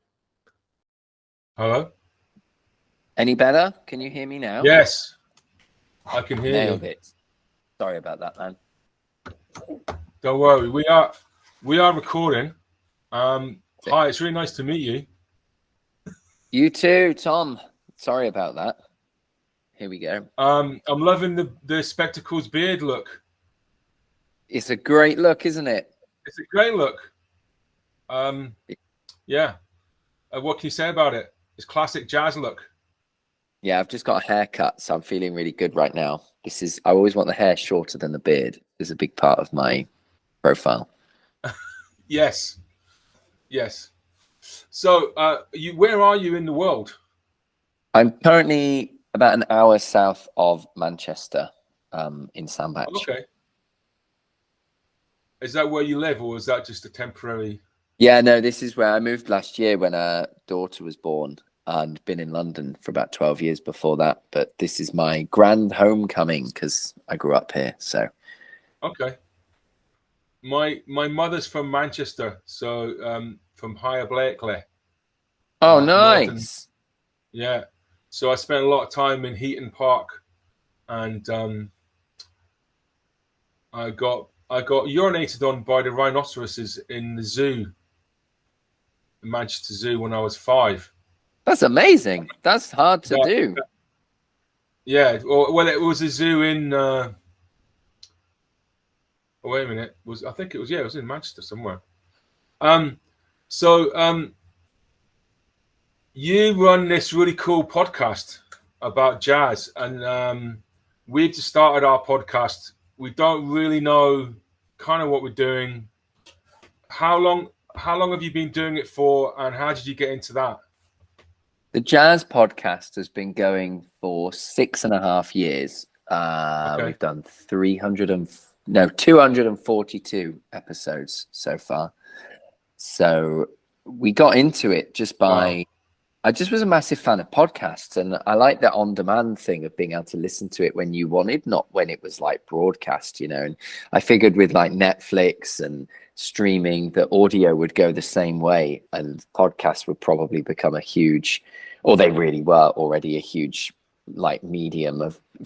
Hello? Any better? Can you hear me now? Yes, I can hear Nailed you. it. Sorry about that, man. Don't worry, we are recording. Hi, it's really nice to meet you. You too, Tom. Sorry about that. Here we go. I'm loving the spectacles beard look. It's a great look, isn't it? It's a great look. Yeah. What can you say about it? It's classic jazz look. Yeah, I've just got a haircut, so I'm feeling really good right now. I always want the hair shorter than the beard. It's a big part of my profile. Yes. So, where are you in the world? I'm currently about an hour south of Manchester, in Sandbach. Okay. Is that where you live, or is that just a temporary? Yeah, no, this is where I moved last year when our daughter was born, and been in London for about 12 years before that. But this is my grand homecoming because I grew up here. So, okay. My mother's from Manchester, so from Higher Blakely. Oh, nice. Northern, yeah. So I spent a lot of time in Heaton Park, and I got urinated on by the rhinoceroses in the zoo, the Manchester Zoo, when I was 5. That's amazing. That's hard to do. Yeah. Well, it was a zoo in Oh, wait a minute. I think it was it was in Manchester somewhere. You run this really cool podcast about jazz, and we've just started our podcast. We don't really know kind of what we're doing. How long have you been doing it for, and how did you get into that? The jazz podcast has been going for 6.5 years. Okay. We've done 242 episodes so far. So we got into it just by, Wow. I just was a massive fan of podcasts, and I like that on-demand thing of being able to listen to it when you wanted, not when it was like broadcast, And I figured with like Netflix and streaming, the audio would go the same way, and podcasts would probably become a huge, or they really were already a huge like medium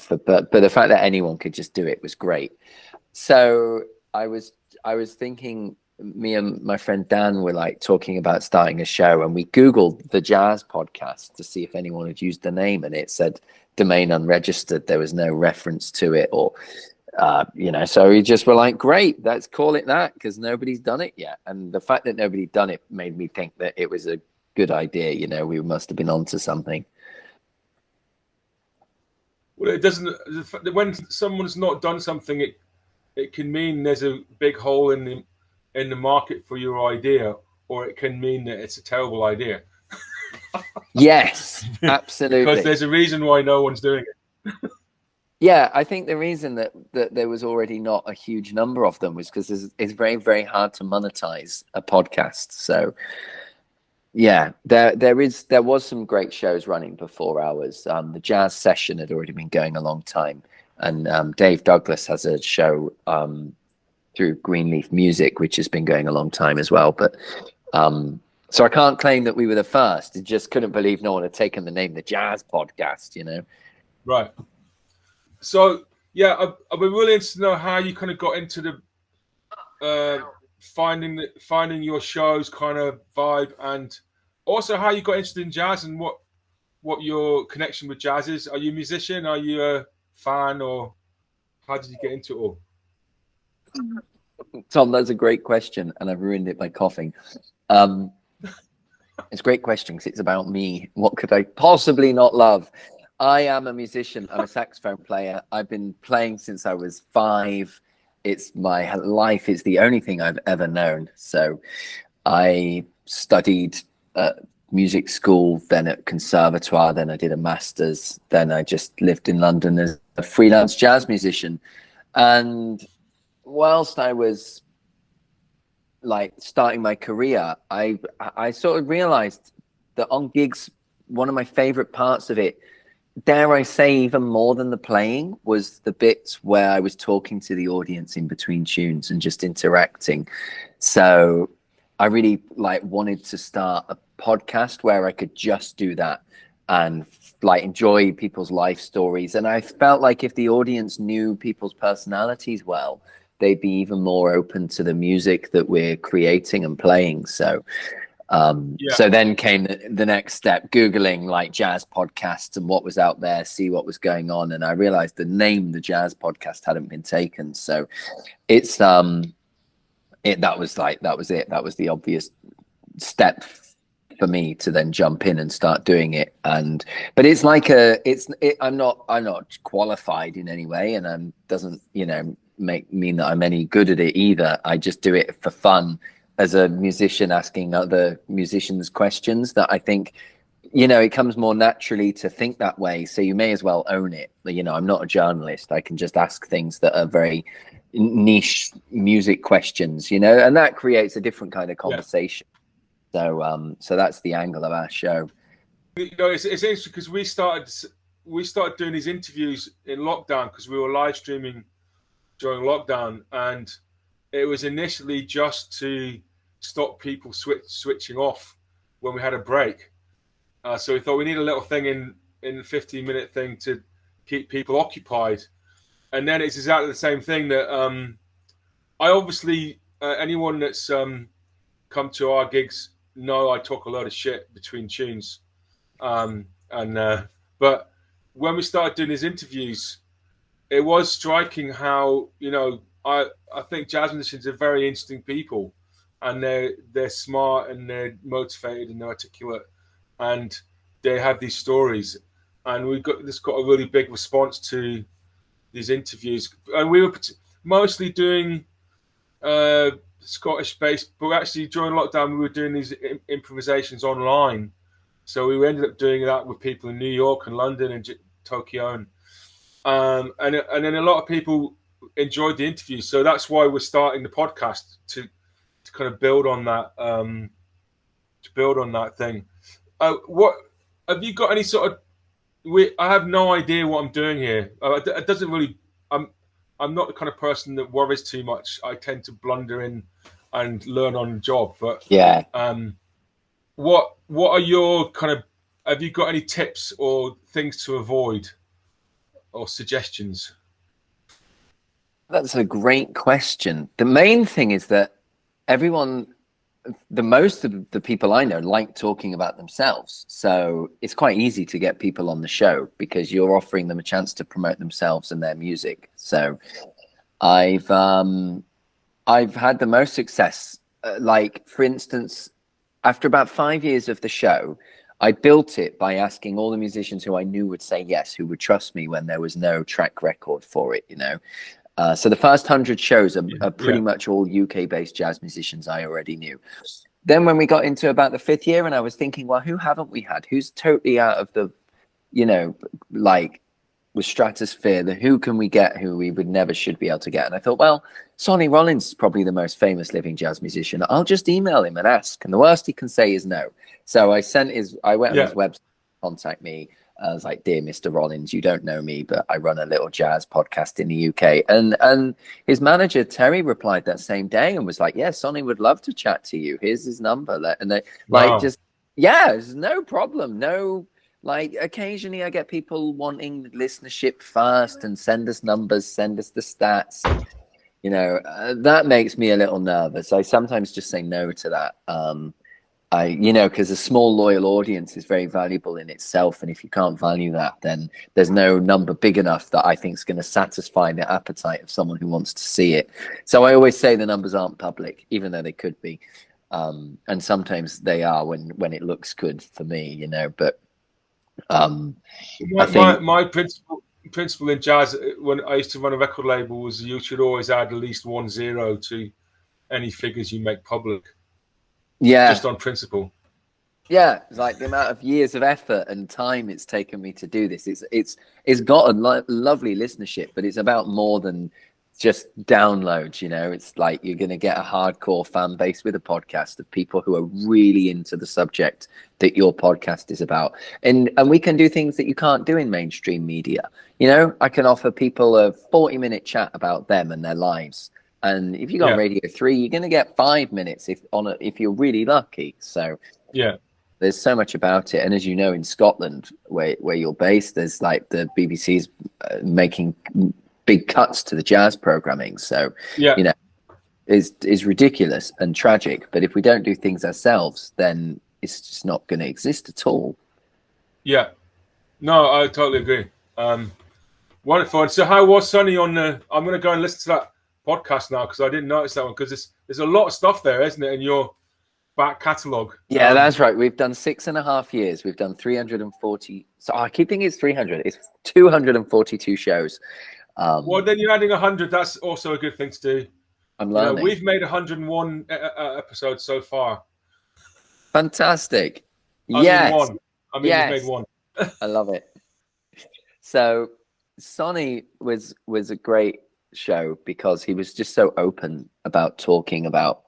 but the fact that anyone could just do it was great. So I was thinking, me and my friend Dan were like talking about starting a show, and we Googled the Jazz Podcast to see if anyone had used the name, and it said domain unregistered. There was no reference to it, or so we just were like, great, let's call it that, because nobody's done it yet. And the fact that nobody'd done it made me think that it was a good idea. We must have been onto something. Well, it doesn't. When someone's not done something, it can mean there's a big hole in the market for your idea, or it can mean that it's a terrible idea. Yes, absolutely. Because there's a reason why no one's doing it. Yeah, I think the reason that there was already not a huge number of them was because it's very, very hard to monetize a podcast. So yeah, there was some great shows running before ours. The Jazz Session had already been going a long time, and Dave Douglas has a show through Greenleaf Music, which has been going a long time as well. But so I can't claim that we were the first. I just couldn't believe no one had taken the name the Jazz Podcast. Right. So yeah, I'd be really interested to know how you kind of got into the finding your show's kind of vibe, and also how you got interested in jazz and what your connection with jazz is. Are you a musician? Are you a fan, or how did you get into it all? Tom, that's a great question, and I've ruined it by coughing. It's a great question because it's about me. What could I possibly not love? I am a musician. I'm a saxophone player. I've been playing since I was 5. It's my life. It's the only thing I've ever known. So I studied at music school, then at conservatoire, then I did a master's, then I just lived in London as a freelance jazz musician. And whilst I was like starting my career, I sort of realized that on gigs, one of my favorite parts of it, dare I say even more than the playing, was the bits where I was talking to the audience in between tunes and just interacting. So I really wanted to start a podcast where I could just do that and enjoy people's life stories. And I felt like if the audience knew people's personalities well, they'd be even more open to the music that we're creating and playing. So so then came the next step, Googling jazz podcasts and what was out there, see what was going on. And I realized the name, the Jazz Podcast, hadn't been taken. So it's that was it. That was the obvious step for me to then jump in and start doing it. But it's I'm not qualified in any way, and doesn't mean that I'm any good at it either. I just do it for fun as a musician, asking other musicians questions that I think, it comes more naturally to think that way. So you may as well own it. I'm not a journalist. I can just ask things that are very niche music questions, and that creates a different kind of conversation. Yeah. So that's the angle of our show. It's interesting because we started doing these interviews in lockdown because we were live streaming during lockdown, and it was initially just to stop people switching off when we had a break. So we thought we need a little thing in the 15-minute thing to keep people occupied. And then it's exactly the same thing that I obviously, anyone that's come to our gigs know I talk a lot of shit between tunes. But when we started doing these interviews, it was striking how, I think jazz musicians are very interesting people, and they're smart and they're motivated and they're articulate, and they have these stories, and we've got a really big response to these interviews, and we were mostly doing Scottish based, but actually during lockdown we were doing these improvisations online, so we ended up doing that with people in New York and London and Tokyo, and then a lot of people enjoyed the interview, so that's why we're starting the podcast to kind of build on that thing. What have you got any sort of? I have no idea what I'm doing here. It doesn't really. I'm not the kind of person that worries too much. I tend to blunder in and learn on the job. But yeah, what are your kind of? Have you got any tips or things to avoid or suggestions? that's a great question. The main thing is that most of the people I know like talking about themselves. So it's quite easy to get people on the show because you're offering them a chance to promote themselves and their music. So I've had the most success. Like, for instance, after about 5 years of the show, I built it by asking all the musicians who I knew would say yes, who would trust me when there was no track record for it, you know. So the first 100 shows are pretty much all UK-based jazz musicians I already knew. Then when we got into about the 5th year, and I was thinking, well, who haven't we had? Who's totally out of the, you know, like, with stratosphere, who can we get who we would never should be able to get? And I thought, well, Sonny Rollins is probably the most famous living jazz musician. I'll just email him and ask. And the worst he can say is no. So I went on his website to contact me. I was like, dear Mr. Rollins, you don't know me, but I run a little jazz podcast in the UK. And his manager, Terry, replied that same day and was like, yeah, Sonny would love to chat to you. Here's his number. And they there's no problem. No, like, occasionally I get people wanting listenership first and send us numbers, send us the stats. You know, that makes me a little nervous. I sometimes just say no to that. Because a small loyal audience is very valuable in itself, and if you can't value that, then there's no number big enough that I think is going to satisfy the appetite of someone who wants to see it. So I always say the numbers aren't public, even though they could be, and sometimes they are when it looks good for me, you know. But my principle in jazz when I used to run a record label was you should always add at least 10 to any figures you make public. Yeah, just on principle. Yeah, it's like the amount of years of effort and time it's taken me to do this. It's got a lovely listenership, but it's about more than just downloads. You know, it's like you're going to get a hardcore fan base with a podcast of people who are really into the subject that your podcast is about, and we can do things that you can't do in mainstream media. You know, I can offer people a 40-minute chat about them and their lives. And if you go on Radio 3, you're going to get 5 minutes if you're really lucky. So there's so much about it. And as you know, in Scotland, where you're based, there's like the BBC's making big cuts to the jazz programming. So you know, is ridiculous and tragic. But if we don't do things ourselves, then it's just not going to exist at all. Yeah, no, I totally agree. Wonderful. And so, how was Sonny on the? I'm going to go and listen to that podcast now because I didn't notice that one, because there's a lot of stuff there, isn't it, in your back catalogue? Yeah, that's right. We've done 6.5 years. We've done 340. So I keep thinking it's 300. It's 242 shows. Well, then you're adding 100. That's also a good thing to do. I'm learning. We've made 101 episodes so far. Fantastic. Yes. We've made one. I love it. So Sonny was a great show because he was just so open about talking about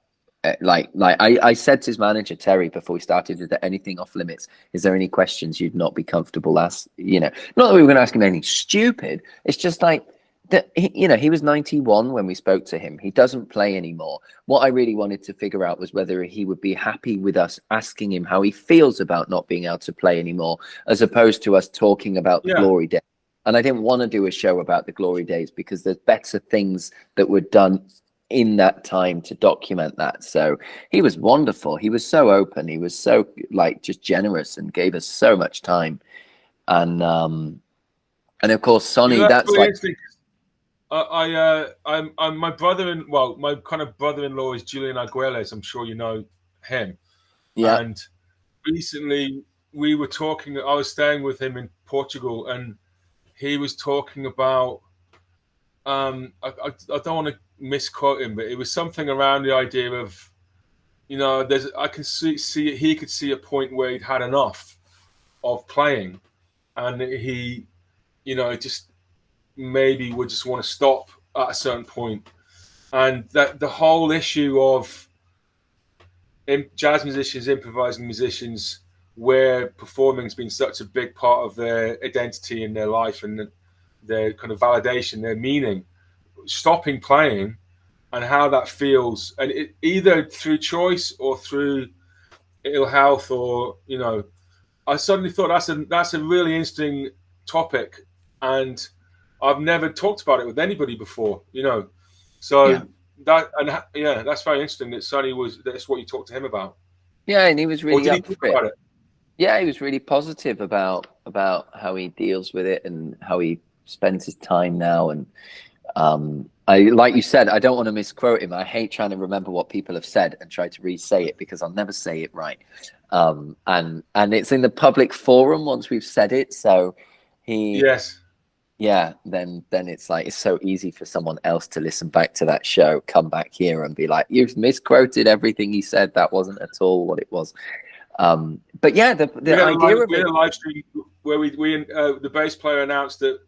like I said to his manager Terry before we started, is there anything off limits? Is there any questions you'd not be comfortable asking? You know, not that we were going to ask him anything stupid. It's just like that, you know, he was 91 when we spoke to him. He doesn't play anymore. What I really wanted to figure out was whether he would be happy with us asking him how he feels about not being able to play anymore, as opposed to us talking about the glory days. And I didn't want to do a show about the glory days because there's better things that were done in that time to document that. So he was wonderful. He was so open. He was so like just generous and gave us so much time. And of course, Sonny, that's like, I'm my my kind of brother-in-law is Julian Arguelles. I'm sure you know him. Yeah. And recently we were talking. I was staying with him in Portugal, and he was talking about. I don't want to misquote him, but it was something around the idea of, I can see he could see a point where he'd had enough of playing, and he, just maybe would just want to stop at a certain point, and that the whole issue of jazz musicians, improvising musicians, where performing's been such a big part of their identity in their life and their kind of validation, their meaning, stopping playing, and how that feels, and either through choice or through ill health, or I suddenly thought that's a really interesting topic, and I've never talked about it with anybody before, so Yeah. that's very interesting that Sonny that's what you talked to him about. Yeah, and he was Or really did he up talk for it. about it? Yeah, he was really positive about how he deals with it and how he spends his time now. And I, like you said, I don't want to misquote him. I hate trying to remember what people have said and try to re-say it because I'll never say it right. And it's in the public forum once we've said it. So Yes. Yeah, then it's like it's so easy for someone else to listen back to that show, come back here and be like, you've misquoted everything he said. That wasn't at all what it was. But yeah, the idea of we had a live stream where the bass player announced that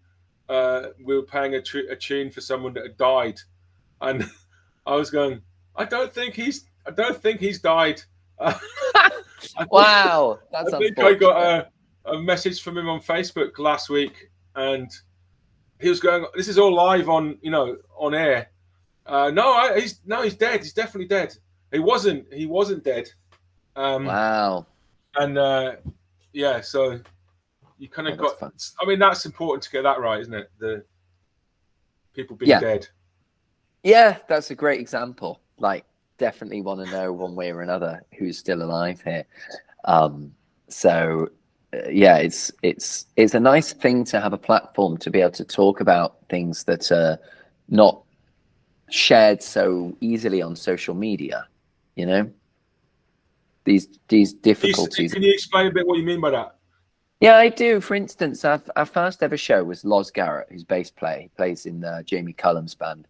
we were playing a tune for someone that had died, and I was going, I don't think he's died. Wow, that's I think I got a message from him on Facebook last week, and he was going, "This is all live on on air." He's dead. He's definitely dead. He wasn't dead. Wow. And yeah, so you kind of got. Fun. I mean, that's important to get that right, isn't it? The people being dead. Yeah, that's a great example. Like, definitely want to know one way or another who's still alive here. Yeah, it's a nice thing to have a platform to be able to talk about things that are not shared so easily on social media. These difficulties. Can you explain a bit what you mean by that? Yeah, I do. For instance, our first ever show was Loz Garrett, who's bass player. He plays in Jamie Cullum's band.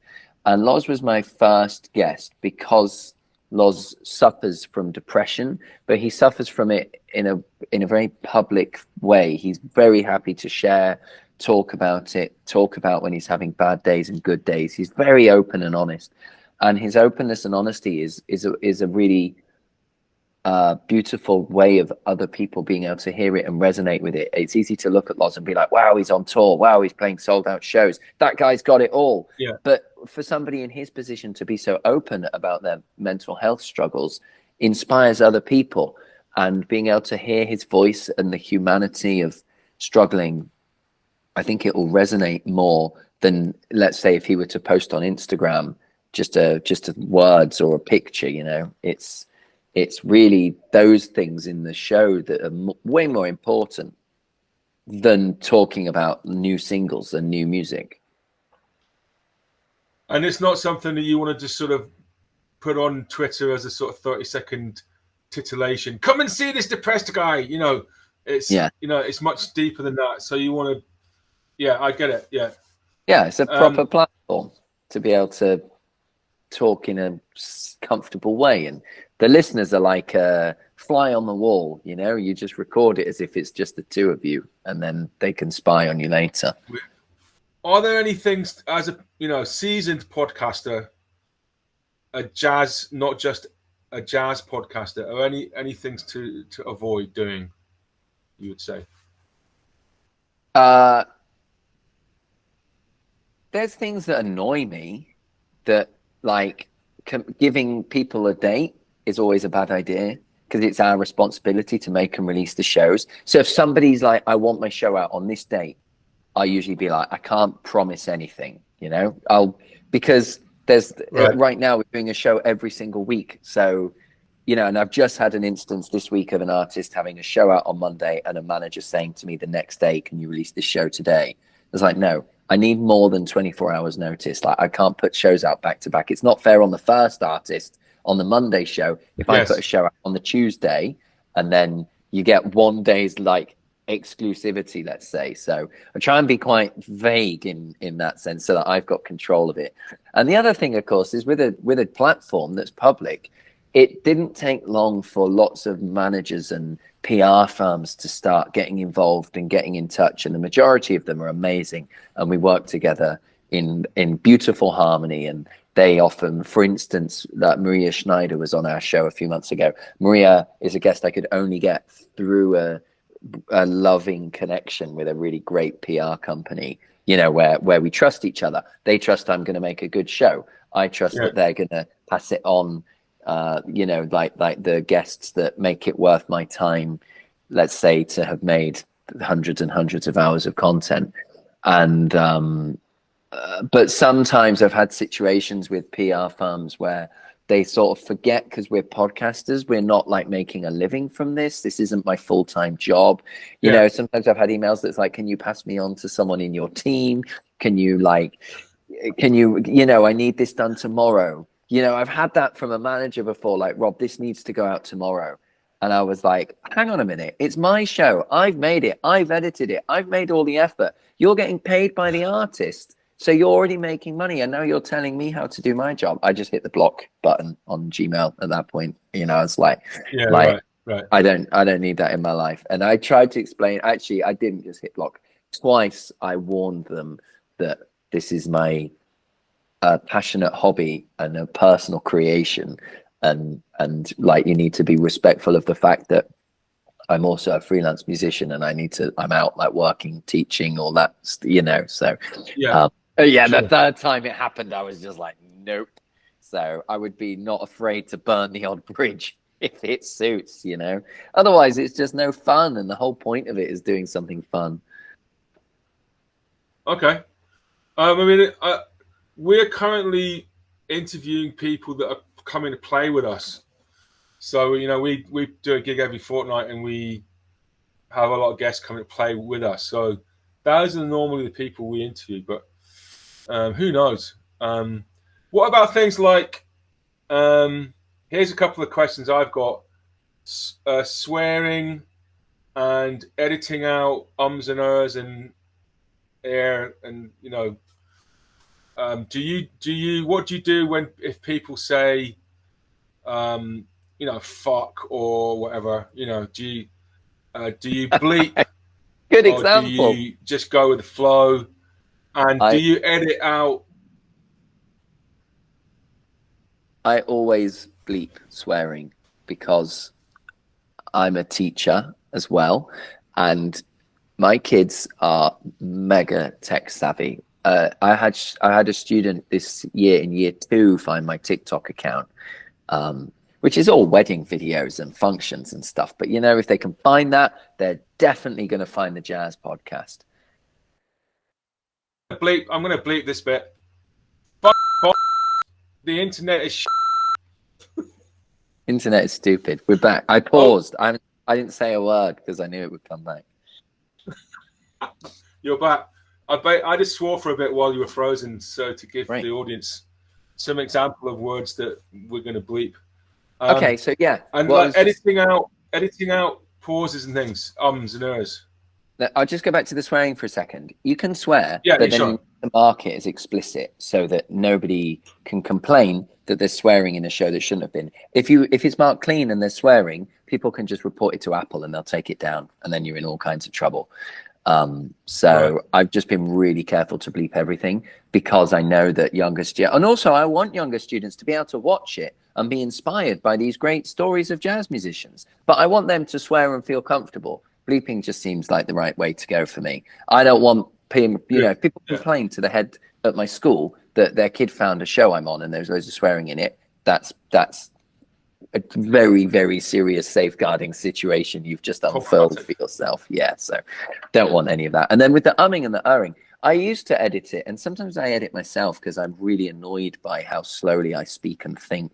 And Loz was my first guest because Loz suffers from depression, but he suffers from it in a very public way. He's very happy to share, talk about it, talk about when he's having bad days and good days. He's very open and honest. And his openness and honesty is a really beautiful way of other people being able to hear it and resonate with it. It's easy to look at Loz and be like, wow, he's on tour. Wow, he's playing sold out shows. That guy's got it all. Yeah. But for somebody in his position to be so open about their mental health struggles inspires other people, and being able to hear his voice and the humanity of struggling, I think it will resonate more than, let's say, if he were to post on Instagram just a words or a picture. It's really those things in the show that are way more important than talking about new singles and new music. And it's not something that you want to just sort of put on Twitter as a sort of 30-second titillation. Come and see this depressed guy. It's it's much deeper than that. So you want to, I get it. Yeah. Yeah, it's a proper platform to be able to talk in a comfortable way, and the listeners are like a fly on the wall. You just record it as if it's just the two of you, and then they can spy on you later. Are there any things, as a seasoned podcaster, not just a jazz podcaster, or any things to avoid doing, you would say? There's things that annoy me, that like giving people a date is always a bad idea, because it's our responsibility to make and release the shows. So if somebody's like, I want my show out on this date, I usually be like, I can't promise anything, because there's right now we're doing a show every single week. So, and I've just had an instance this week of an artist having a show out on Monday and a manager saying to me the next day, can you release this show today? It's like, no, I need more than 24 hours notice. Like, I can't put shows out back to back. It's not fair on the first artist on the Monday show if I put a show out on the Tuesday, and then you get 1 day's like exclusivity, let's say. So I try and be quite vague in that sense, so that I've got control of it. And the other thing, of course, is with a platform that's public, it didn't take long for lots of managers and PR firms to start getting involved and getting in touch, and the majority of them are amazing, and we work together in beautiful harmony. And they often, for instance, that Maria Schneider was on our show a few months ago. Maria is a guest I could only get through a loving connection with a really great PR company, you know, where we trust each other. They trust I'm going to make a good show. I trust that they're going to pass it on, you know, like the guests that make it worth my time, let's say, to have made hundreds and hundreds of hours of content. And but sometimes I've had situations with PR firms where they sort of forget, because we're podcasters, we're not like making a living from this. This isn't my full-time job. You know, sometimes I've had emails that's like, can you pass me on to someone in your team? Can you, you know, I need this done tomorrow. You know, I've had that from a manager before, like, Rob, this needs to go out tomorrow. And I was like, hang on a minute. It's my show. I've made it. I've edited it. I've made all the effort. You're getting paid by the artist. So you're already making money, and now you're telling me how to do my job. I just hit the block button on Gmail at that point. You know, it's like, right. I don't need that in my life. And I tried to explain, actually, I didn't just hit block. Twice I warned them that this is my passionate hobby and a personal creation. And like, you need to be respectful of the fact that I'm also a freelance musician, and I'm out like working, teaching, all that, you know. So the third time it happened, I was just like, nope. So I would be not afraid to burn the odd bridge if it suits, you know. Otherwise, it's just no fun, and the whole point of it is doing something fun. Okay. I mean, we're currently interviewing people that are coming to play with us. So, you know, we do a gig every fortnight, and we have a lot of guests coming to play with us. So those are normally the people we interview, but who knows? What about things like, here's a couple of questions I've got. Swearing and editing out ums and ers and air, and, you know, what do you do if people say, you know, fuck or whatever, you know, do you bleep? Good or example. Do you just go with the flow? And do you edit out? I always bleep swearing, because I'm a teacher as well, and my kids are mega tech savvy. I had a student this year in year 2 find my TikTok account, which is all wedding videos and functions and stuff. But, you know, if they can find that, they're definitely going to find the Jazz Podcast. I'm going to bleep this bit. The internet is Internet is stupid. We're back. I paused. I didn't say a word because I knew it would come back. You're back. I just swore for a bit while you were frozen, so to give the audience some example of words that we're going to bleep. Okay, so yeah, and like editing out pauses and things, ums and ers. I'll just go back to the swearing for a second. You can swear, but then you need to mark it as explicit so that nobody can complain that there's swearing in a show that shouldn't have been. If it's marked clean and there's swearing, people can just report it to Apple and they'll take it down, and then you're in all kinds of trouble. I've just been really careful to bleep everything, because I know that and also I want younger students to be able to watch it and be inspired by these great stories of jazz musicians, but I want them to swear and feel comfortable. Bleeping just seems like the right way to go for me. I don't want people, if people complain to the head at my school that their kid found a show I'm on and there's loads of swearing in it, that's a very, very serious safeguarding situation you've just unfurled for yourself. Yeah, so don't want any of that. And then with the umming and the erring, I used to edit it, and sometimes I edit myself because I'm really annoyed by how slowly I speak and think.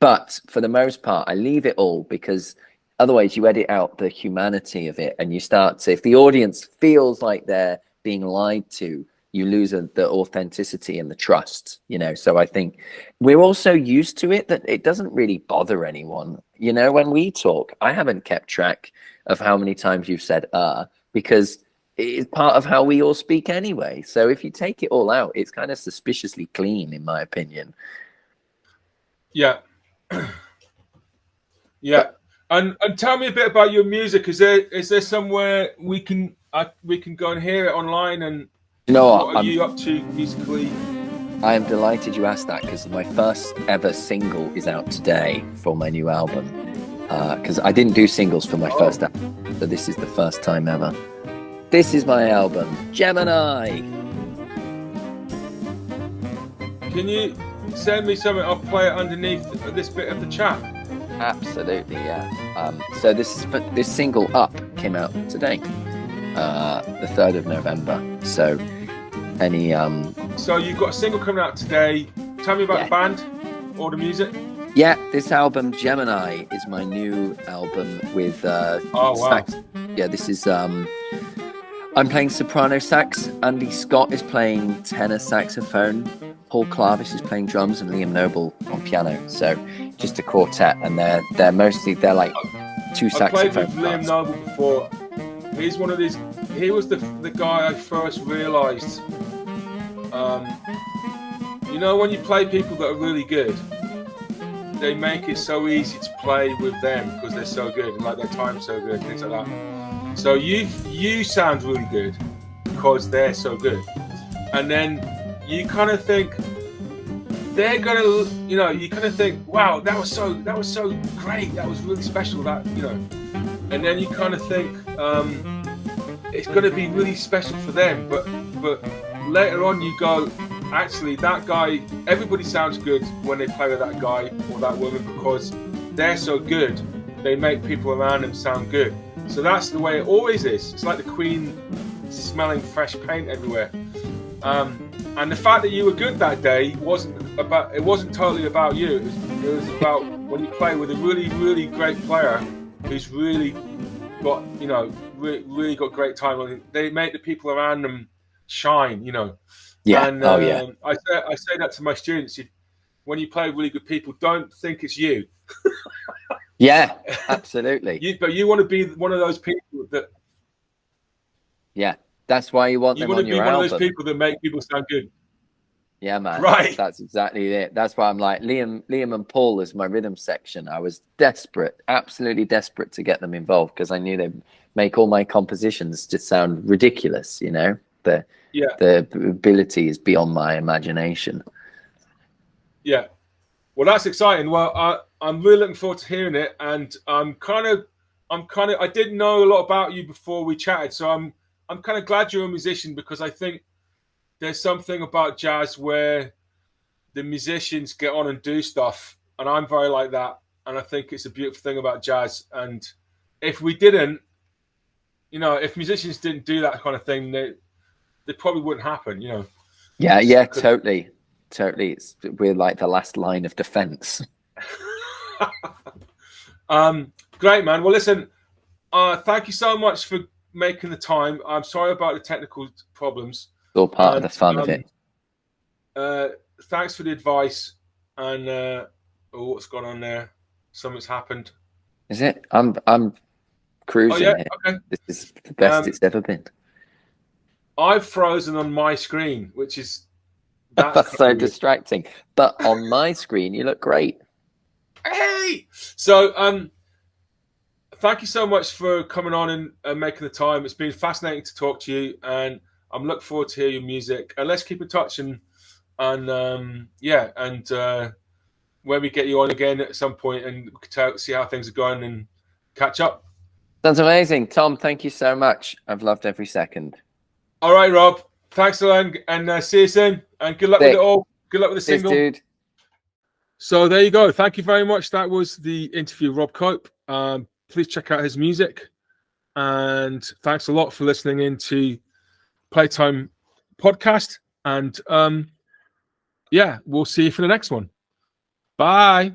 But for the most part, I leave it all, because otherwise you edit out the humanity of it, and you start to, if the audience feels like they're being lied to, you lose the authenticity and the trust, you know. So I think we're also used to it that it doesn't really bother anyone, you know. When we talk, I haven't kept track of how many times you've said because it's part of how we all speak anyway. So if you take it all out, it's kind of suspiciously clean, in my opinion. Yeah. Yeah. And tell me a bit about your music. Is there somewhere we can go and hear it online? And you know what are you up to musically? I am delighted you asked that, because my first ever single is out today for my new album. Because I didn't do singles for my first album, so this is the first time ever. This is my album, Gemini. Can you send me something? I'll play it underneath this bit of the chat. Absolutely, yeah. So this single Up came out today, the 3rd of November. So any So you've got a single coming out today. Tell me about the band or the music. Yeah, this album Gemini is my new album with sax. Yeah, this is I'm playing soprano sax, Andy Scott is playing tenor saxophone, Paul Clavis is playing drums, and Liam Noble on piano. So just a quartet, and they're like two saxophone I played with Liam Noble before. He's one of these. He was the guy I first realised. You know, when you play people that are really good, they make it so easy to play with them because they're so good, and like their time's so good, things like that. So you sound really good because they're so good, and then you kind of think they're gonna, you know, you kind of think, wow, that was so great, that was really special, that, you know, and then you kind of think it's gonna be really special for them, but later on you go, actually that guy, everybody sounds good when they play with that guy or that woman because they're so good, they make people around them sound good. So that's the way it always is. It's like the Queen smelling fresh paint everywhere. And the fact that you were good that day wasn't totally about you. It was about when you play with a really, really great player who's really got, you know, really got great time on it. They make the people around them shine, you know. Yeah. And I say that to my students. When you play with really good people, don't think it's you. Yeah, absolutely. But you want to be one of those people that. Yeah, that's why you want them on your album. You want to be one of those people that make people sound good. Yeah, man. Right. That's exactly it. That's why I'm like Liam and Paul as my rhythm section. I was desperate, absolutely desperate to get them involved because I knew they'd make all my compositions just sound ridiculous. You know, the ability is beyond my imagination. Yeah. Well, that's exciting. Well, I'm really looking forward to hearing it, and I didn't know a lot about you before we chatted, so I'm kind of glad you're a musician because I think there's something about jazz where the musicians get on and do stuff, and I'm very like that, and I think it's a beautiful thing about jazz. And if we didn't, you know, if musicians didn't do that kind of thing, they probably wouldn't happen, you know. Yeah, totally. We're like the last line of defense. Great, man. Well, listen, thank you so much for making the time. I'm sorry about the technical problems. It's all part of the fun of it. Thanks for the advice. And what's gone on there? Something's happened. Is it? I'm cruising. Oh, yeah? Here. Okay. This is the best it's ever been. I've frozen on my screen, which is that's so distracting. But on my screen, you look great. Hey! So, thank you so much for coming on and making the time. It's been fascinating to talk to you, and I'm looking forward to hear your music. And let's keep in touch and when we get you on again at some point and we can see how things are going and catch up. Sounds amazing. Tom, thank you so much. I've loved every second. All right, Rob. Thanks a lot, and see you soon. And good luck with it all. Good luck with the single. Dude. So there you go. Thank you very much. That was the interview with Rob Cope. Please check out his music. And thanks a lot for listening into Playtime podcast. And we'll see you for the next one. Bye.